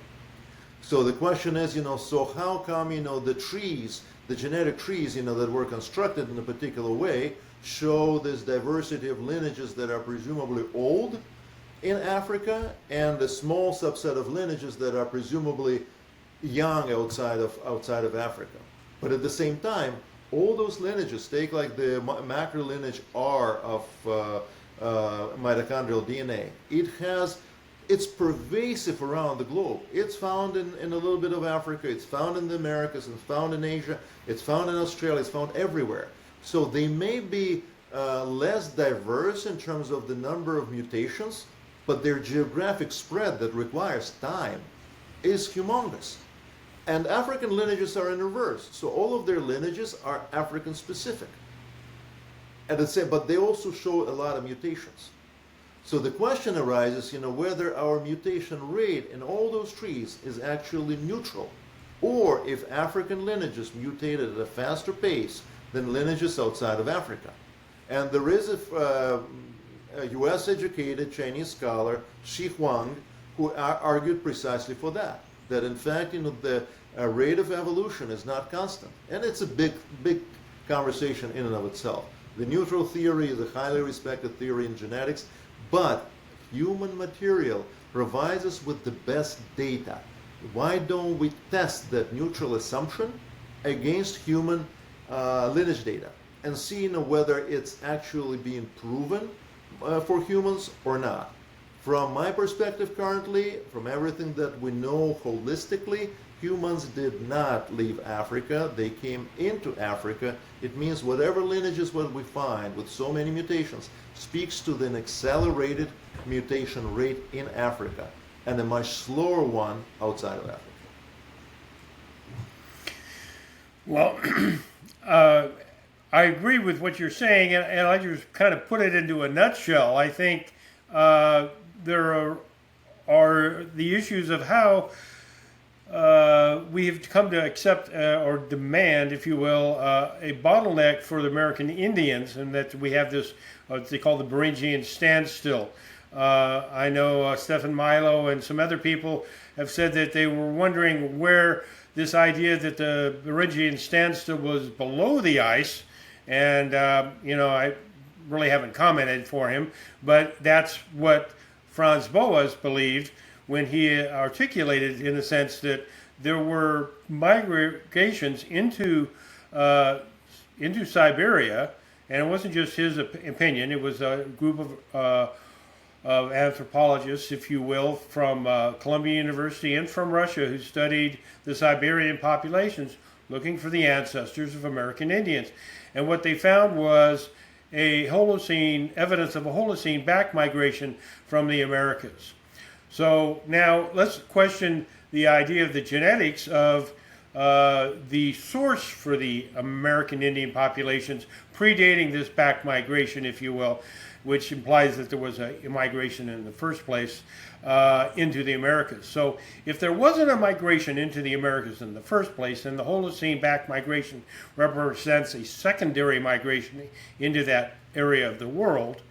So the question is, so how come, the trees, the genetic trees, that were constructed in a particular way show this diversity of lineages that are presumably old in Africa and a small subset of lineages that are presumably young outside of Africa. But at the same time, all those lineages, take like the macrolineage R of mitochondrial DNA, it's pervasive around the globe. It's found in a little bit of Africa, it's found in the Americas, it's found in Asia, it's found in Australia, it's found everywhere. So they may be less diverse in terms of the number of mutations, but their geographic spread that requires time is humongous. And African lineages are in reverse. So all of their lineages are African specific. But they also show a lot of mutations. So the question arises, whether our mutation rate in all those trees is actually neutral, or if African lineages mutated at a faster pace than lineages outside of Africa. And there is a US-educated Chinese scholar, Shi Huang, who argued precisely for that in fact, the rate of evolution is not constant. And it's a big conversation in and of itself. The neutral theory is a highly respected theory in genetics, but human material provides us with the best data. Why don't we test that neutral assumption against human lineage data and see whether it's actually being proven for humans or not? From my perspective currently, from everything that we know holistically, humans did not leave Africa. They came into Africa. It means whatever lineages what we find with so many mutations speaks to an accelerated mutation rate in Africa and a much slower one outside of Africa. Well, I agree with what you're saying, and I just kind of put it into a nutshell. I think there are the issues of how we have come to accept or demand, if you will, a bottleneck for the American Indians, and that we have this, what they call the Beringian standstill. I know Stefan Milo and some other people have said that they were wondering where this idea that the Beringian standstill was below the ice, and I really haven't commented for him, but that's what Franz Boas believed when he articulated, in the sense that there were migrations into Siberia, and it wasn't just his opinion. It was a group of anthropologists, if you will, from Columbia University and from Russia, who studied the Siberian populations, looking for the ancestors of American Indians. And what they found was a Holocene, evidence of a Holocene back migration from the Americas. So now let's question the idea of the genetics of the source for the American Indian populations predating this back migration, if you will, which implies that there was a migration in the first place into the Americas. So if there wasn't a migration into the Americas in the first place, then the Holocene back migration represents a secondary migration into that area of the world.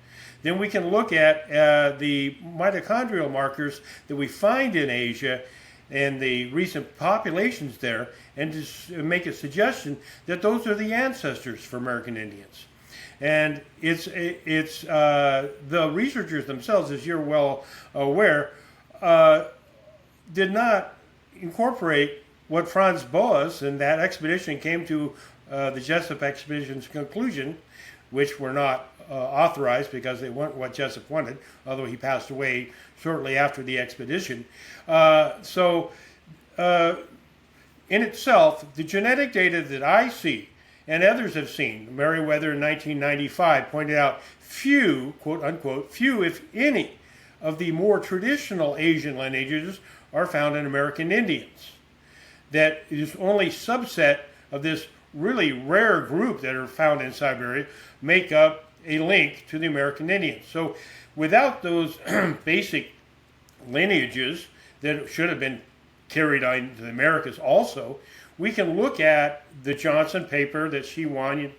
Then we can look at the mitochondrial markers that we find in Asia and the recent populations there, and just make a suggestion that those are the ancestors for American Indians. And it's the researchers themselves, as you're well aware, did not incorporate what Franz Boas and that expedition came to the Jessup expedition's conclusion, which were not authorized because they weren't what Jessup wanted, although he passed away shortly after the expedition. In itself, the genetic data that I see and others have seen, Meriwether in 1995 pointed out few, quote unquote, few if any, of the more traditional Asian lineages are found in American Indians. That is only subset of this really rare group that are found in Siberia make up a link to the American Indians. So without those basic lineages that should have been carried on to the Americas also, we can look at the Johnson paper that Siwan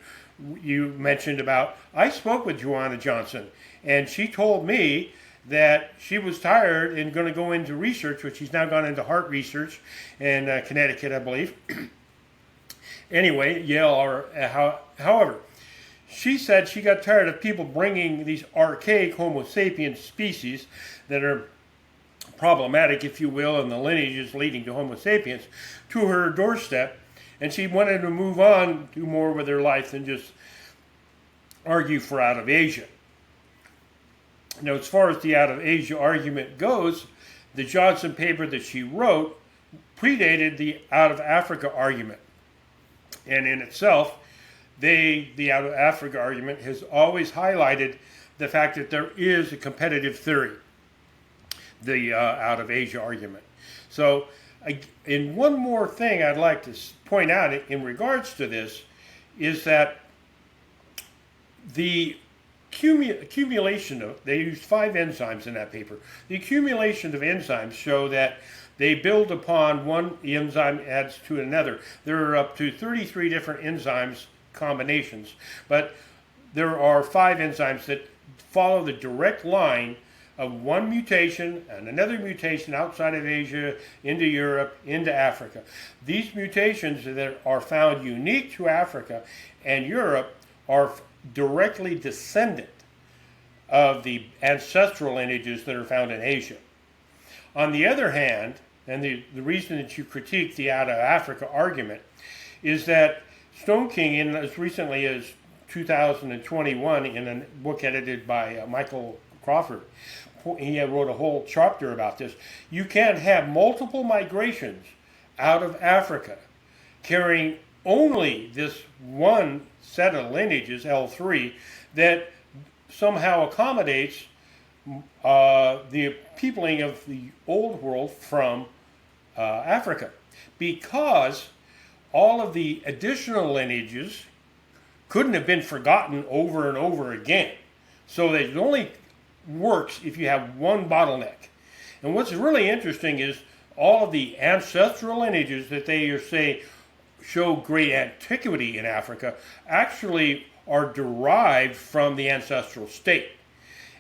you mentioned about. I spoke with Joanna Johnson, and she told me that she was tired and going to go into research, which she's now gone into heart research in Connecticut, I believe. Anyway, Yale, however, she said she got tired of people bringing these archaic Homo sapiens species that are problematic, if you will, in the lineages leading to Homo sapiens to her doorstep, and she wanted to move on, do more with her life than just argue for out of Asia. Now, as far as the out of Asia argument goes, the Johnson paper that she wrote predated the out of Africa argument, and in itself, the out of Africa argument has always highlighted the fact that there is a competitive theory, the out of Asia argument. So, and one more thing I'd like to point out in regards to this is that the accumulation of, they used 5 enzymes in that paper. The accumulation of enzymes show that they build upon one enzyme adds to another. There are up to 33 different enzymes combinations, but there are 5 enzymes that follow the direct line of one mutation and another mutation outside of Asia, into Europe, into Africa. These mutations that are found unique to Africa and Europe are directly descendant of the ancestral lineages that are found in Asia. On the other hand, and the reason that you critique the out of Africa argument is that Stone King, in as recently as 2021, in a book edited by Michael Crawford, he wrote a whole chapter about this. You can't have multiple migrations out of Africa carrying only this one set of lineages, L3, that somehow accommodates the peopling of the old world from Africa, because all of the additional lineages couldn't have been forgotten over and over again. So that it only works if you have one bottleneck. And what's really interesting is all of the ancestral lineages that they say show great antiquity in Africa actually are derived from the ancestral state.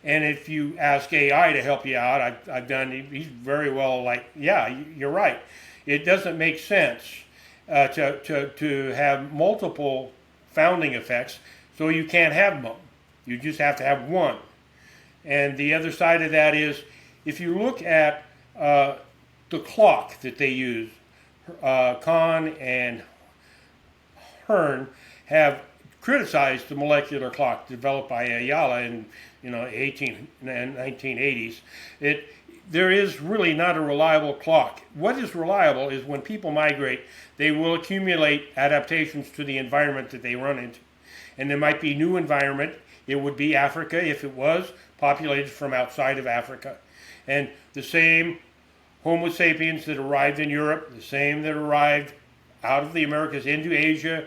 And if you ask AI to help you out, I've done, he's very well like, yeah, you're right. It doesn't make sense to have multiple founding effects, so you can't have them. You just have to have one. And the other side of that is, if you look at the clock that they use, Kahn and Hearn have criticized the molecular clock developed by Ayala in 1980s. There is really not a reliable clock. What is reliable is when people migrate, they will accumulate adaptations to the environment that they run into. And there might be new environment. It would be Africa if it was populated from outside of Africa. And the same Homo sapiens that arrived in Europe, the same that arrived out of the Americas into Asia,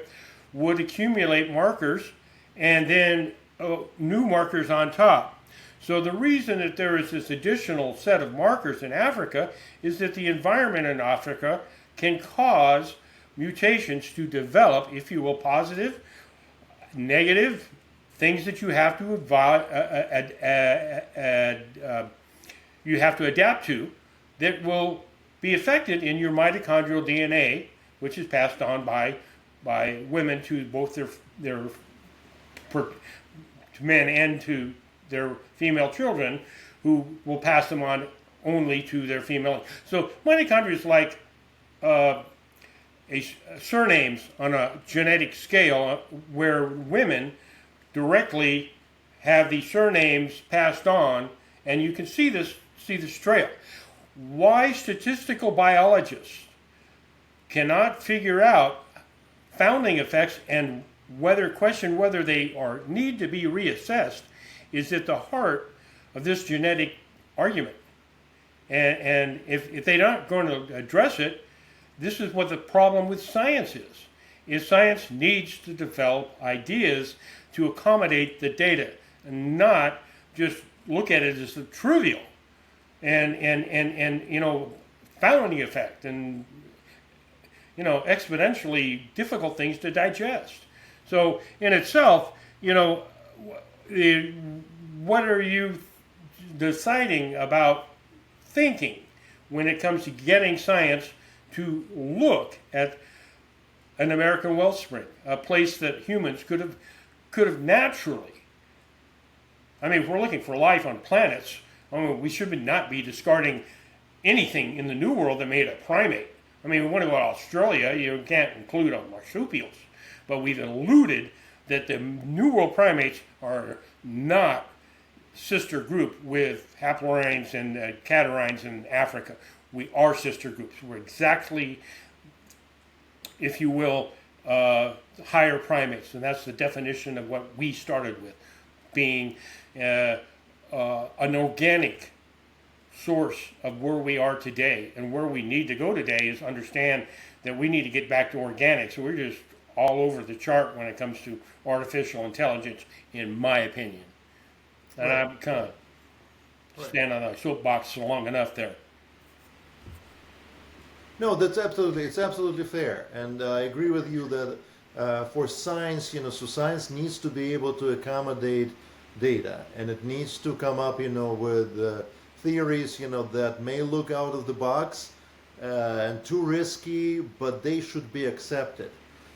would accumulate markers and then new markers on top. So the reason that there is this additional set of markers in Africa is that the environment in Africa can cause mutations to develop, if you will, positive, negative, things that you have to adapt to, that will be affected in your mitochondrial DNA, which is passed on by women to both their to men and to their female children, who will pass them on only to their female. So mitochondria is like surnames on a genetic scale, where women directly have the surnames passed on, and you can see this trail. Why statistical biologists cannot figure out founding effects and question whether they need to be reassessed is at the heart of this genetic argument. And if they're not going to address it, this is what the problem with science is science needs to develop ideas to accommodate the data and not just look at it as a trivial and founding effect and exponentially difficult things to digest. So in itself, what are you deciding about thinking when it comes to getting science to look at an American wellspring, a place that humans could have naturally. I mean, if we're looking for life on planets, we should not be discarding anything in the New World that made a primate. I mean, we want to go to Australia, you can't include marsupials, but we've alluded that the New World primates are not sister group with haplorhines and catarrhines in Africa. We are sister groups. We're exactly, if you will, higher primates, and that's the definition of what we started with, being an organic source of where we are today. And where we need to go today is understand that we need to get back to organic. So we're just all over the chart when it comes to artificial intelligence, in my opinion. And Right. I've kind of stand on a soapbox long enough there. No, it's absolutely fair, and I agree with you that for science, so science needs to be able to accommodate data, and it needs to come up, with theories, that may look out of the box and too risky, but they should be accepted.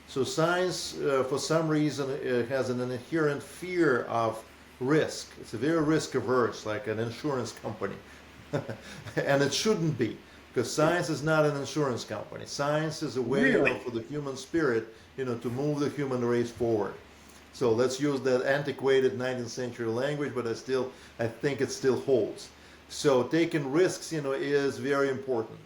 So science, for some reason, has an inherent fear of risk. It's a very risk averse, like an insurance company, and it shouldn't be. Because science is not an insurance company. Science is a way for the human spirit, to move the human race forward. So let's use that antiquated 19th century language, but I think it still holds. So taking risks, is very important.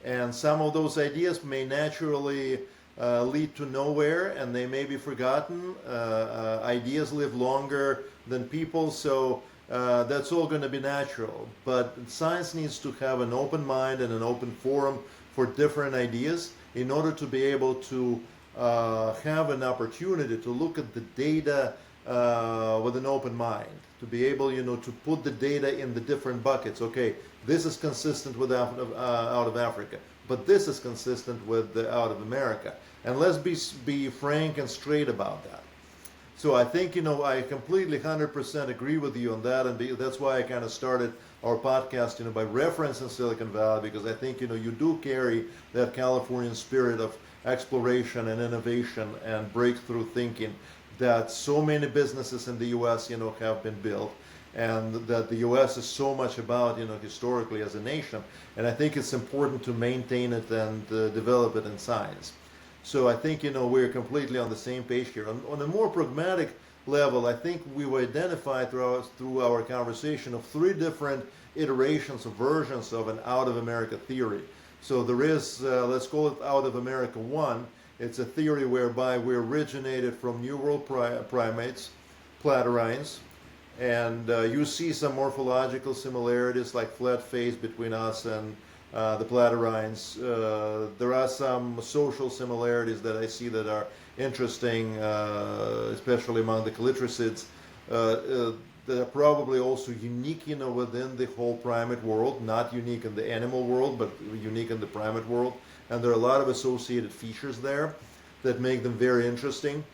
And some of those ideas may naturally lead to nowhere, and they may be forgotten. Ideas live longer than people, so that's all going to be natural. But science needs to have an open mind and an open forum for different ideas in order to be able to have an opportunity to look at the data with an open mind, to be able, to put the data in the different buckets. Okay, this is consistent with out of Africa, but this is consistent with out of America. And let's be frank and straight about that. So I think, I completely 100% agree with you on that, and that's why I kind of started our podcast, by referencing Silicon Valley, because I think, you do carry that Californian spirit of exploration and innovation and breakthrough thinking that so many businesses in the U.S., have been built, and that the U.S. is so much about, historically as a nation. And I think it's important to maintain it and develop it in science. So I think, we're completely on the same page here. On a more pragmatic level, I think we've identified through our conversation of three different iterations or versions of an out of America theory. So there is, let's call it out of America 1. It's a theory whereby we originated from New World primates, platyrrhines, and you see some morphological similarities like flat face between us and the platyrrhines. There are some social similarities that I see that are interesting, especially among the callitracids, that are probably also unique, within the whole primate world, not unique in the animal world, but unique in the primate world. And there are a lot of associated features there that make them very interesting.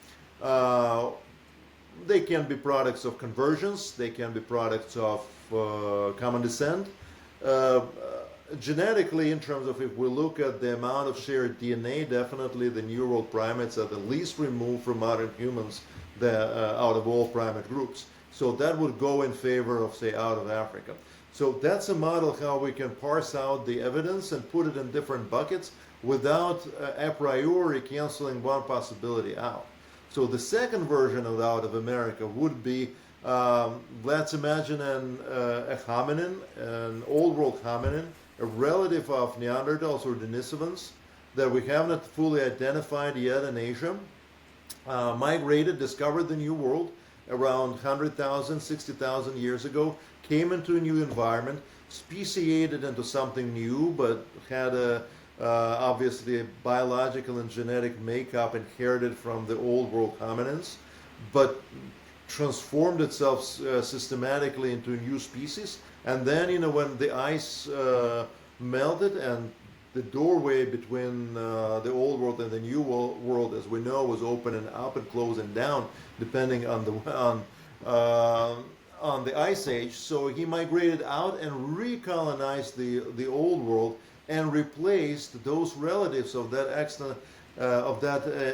They can be products of convergence, they can be products of common descent. Genetically, in terms of if we look at the amount of shared DNA, definitely the New World primates are the least removed from modern humans out of all primate groups. So that would go in favor of, say, out of Africa. So that's a model how we can parse out the evidence and put it in different buckets without a priori canceling one possibility out. So the second version of out of America would be, let's imagine a hominin, an old world hominin, a relative of Neanderthals or Denisovans that we have not fully identified yet in Asia, migrated, discovered the New World around 100,000, 60,000 years ago, came into a new environment, speciated into something new, but had obviously a biological and genetic makeup inherited from the old world hominins, but transformed itself systematically into a new species. And then, when the ice melted and the doorway between the old world and the new world, as we know, was opening up and closing down, depending on the ice age. So he migrated out and recolonized the old world and replaced those relatives of that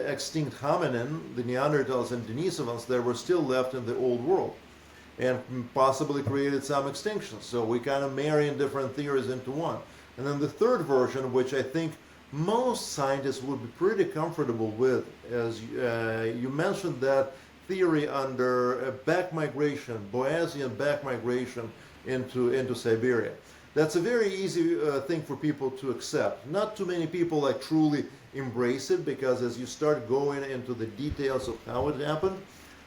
extinct hominin, the Neanderthals and Denisovans, that were still left in the old world, and possibly created some extinctions. So we kind of marrying different theories into one. And then the third version, which I think most scientists would be pretty comfortable with, as you mentioned that theory under back migration, Boasian back migration into Siberia. That's a very easy thing for people to accept. Not too many people truly embrace it, because as you start going into the details of how it happened,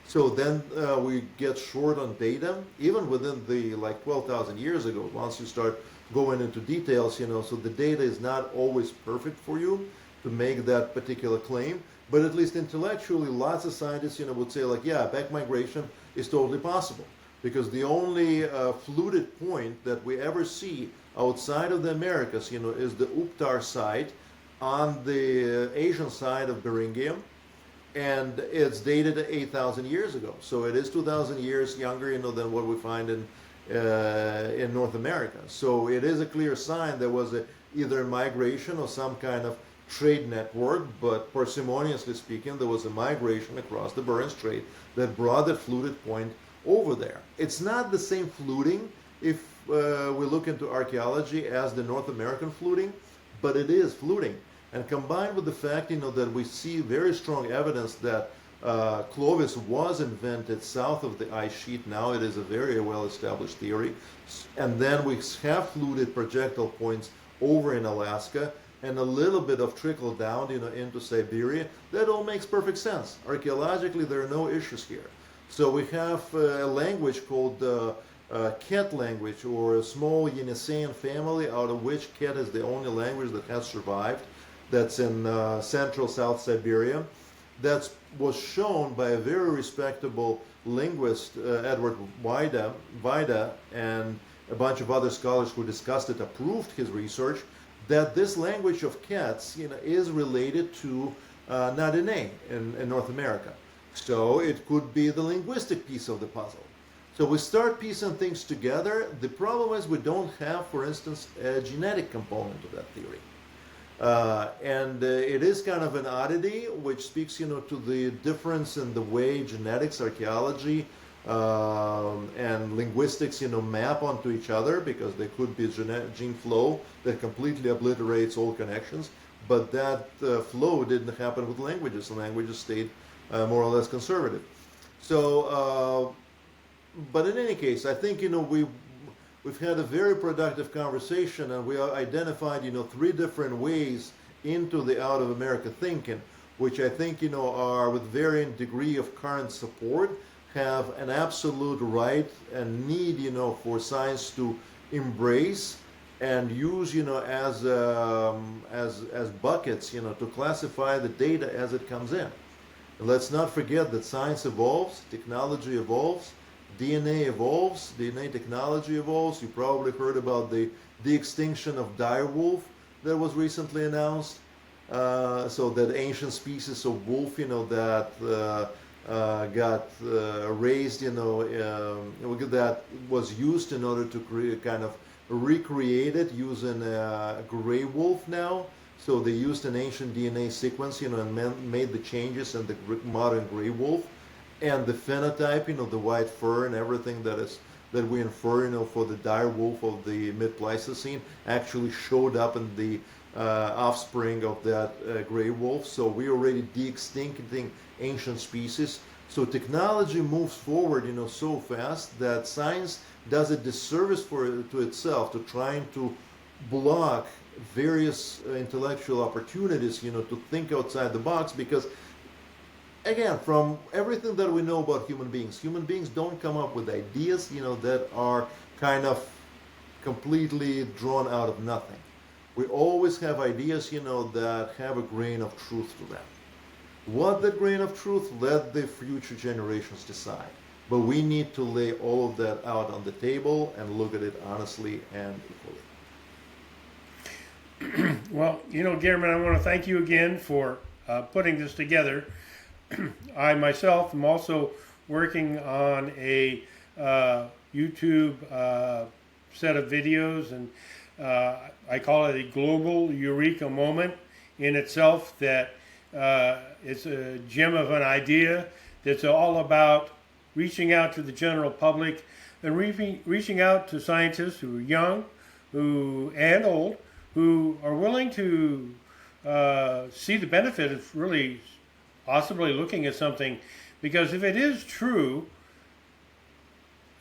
so then we get short on data, even within the 12,000 years ago. Once you start going into details, so the data is not always perfect for you to make that particular claim, but at least intellectually, lots of scientists, would say yeah, back migration is totally possible, because the only fluted point that we ever see outside of the Americas, is the Uptar site on the Asian side of Beringia, and it's dated 8,000 years ago. So it is 2,000 years younger, than what we find in North America. So it is a clear sign there was either a migration or some kind of trade network, but parsimoniously speaking, there was a migration across the Bering Strait that brought that fluted point over there. It's not the same fluting if we look into archaeology as the North American fluting, but it is fluting. And combined with the fact, that we see very strong evidence that Clovis was invented south of the ice sheet. Now it is a very well-established theory. And then we have fluted projectile points over in Alaska, and a little bit of trickle down, into Siberia. That all makes perfect sense. Archaeologically, there are no issues here. So we have a language called Ket language, or a small Yeniseian family, out of which Ket is the only language that has survived. That's in central South Siberia. That was shown by a very respectable linguist, Edward Vida, and a bunch of other scholars who discussed it approved his research, that this language of Ket's, is related to Nadine in North America. So it could be the linguistic piece of the puzzle. So we start piecing things together. The problem is we don't have, for instance, a genetic component to that theory. And it is kind of an oddity, which speaks, to the difference in the way genetics, archaeology, and linguistics, map onto each other, because there could be a gene flow that completely obliterates all connections. But that flow didn't happen with languages. The languages stayed more or less conservative. So, but in any case, I think, we've had a very productive conversation, and we identified, 3 different ways into the out of America thinking, which I think, are with varying degree of current support, have an absolute right and need, for science to embrace and use, as buckets, to classify the data as it comes in. And let's not forget that science evolves, technology evolves, DNA evolves, DNA technology evolves. You probably heard about the extinction of direwolf that was recently announced. So that ancient species of wolf, that got raised, that was used in order to create, kind of recreate it using a gray wolf now. So they used an ancient DNA sequence, and made the changes in the modern gray wolf. And the phenotype, the white fur and everything that we infer, for the dire wolf of the mid-Pleistocene actually showed up in the offspring of that gray wolf. So we're already de-extincting ancient species. So technology moves forward, so fast that science does a disservice to itself, to trying to block various intellectual opportunities, to think outside the box, because again, from everything that we know about human beings don't come up with ideas, that are kind of completely drawn out of nothing. We always have ideas, that have a grain of truth to them. What that grain of truth, let the future generations decide. But we need to lay all of that out on the table and look at it honestly and equally. Well, German, I want to thank you again for putting this together. I myself am also working on a YouTube set of videos, and I call it a global eureka moment in itself, that it's a gem of an idea that's all about reaching out to the general public and reaching out to scientists who are young and old, who are willing to see the benefit of really possibly looking at something. Because if it is true,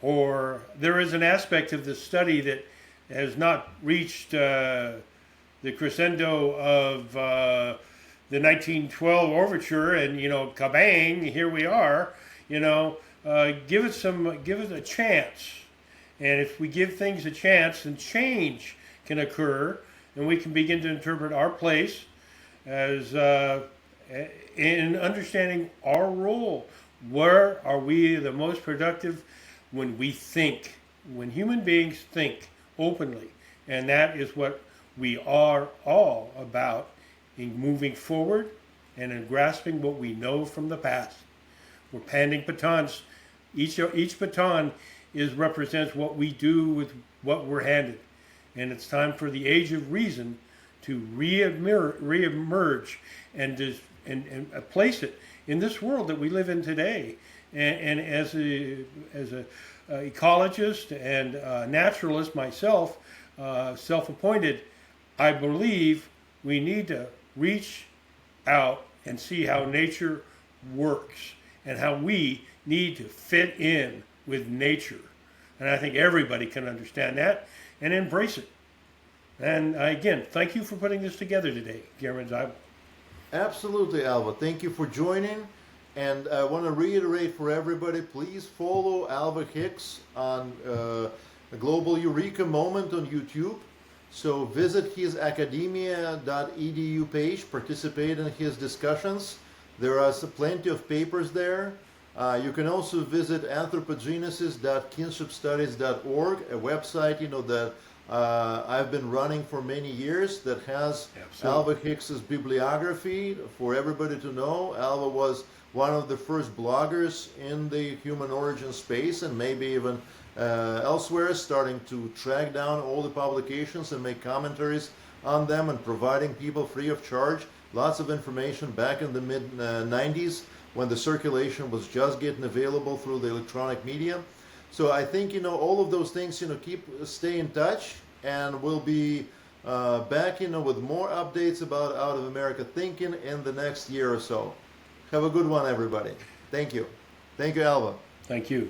or there is an aspect of this study that has not reached the crescendo of the 1912 overture, and kabang, here we are. Give it a chance. And if we give things a chance, then change can occur, and we can begin to interpret our place as in understanding our role. Where are we the most productive? When we think, when human beings think openly. And that is what we are all about in moving forward and in grasping what we know from the past. We're handing batons. Each baton represents what we do with what we're handed. And it's time for the age of reason to reemerge and place it in this world that we live in today. And as a ecologist and naturalist myself, self-appointed, I believe we need to reach out and see how nature works and how we need to fit in with nature. And I think everybody can understand that and embrace it. And again, thank you for putting this together today, German Dziebel. Absolutely, Alva. Thank you for joining. And I want to reiterate for everybody, please follow Alvah Hicks on Global Eureka Moment on YouTube. So visit his academia.edu page, participate in his discussions. There are plenty of papers there. You can also visit anthropogenesis.kinshipstudies.org, a website that I've been running for many years that has Absolutely. Alvah Hicks's bibliography for everybody to know. Alvah was one of the first bloggers in the human origin space, and maybe even elsewhere, starting to track down all the publications and make commentaries on them and providing people free of charge lots of information back in the mid 90s when the circulation was just getting available through the electronic media. So I think, all of those things, stay in touch, and we'll be back, with more updates about Out of America thinking in the next year or so. Have a good one, everybody. Thank you. Thank you, Alvah. Thank you.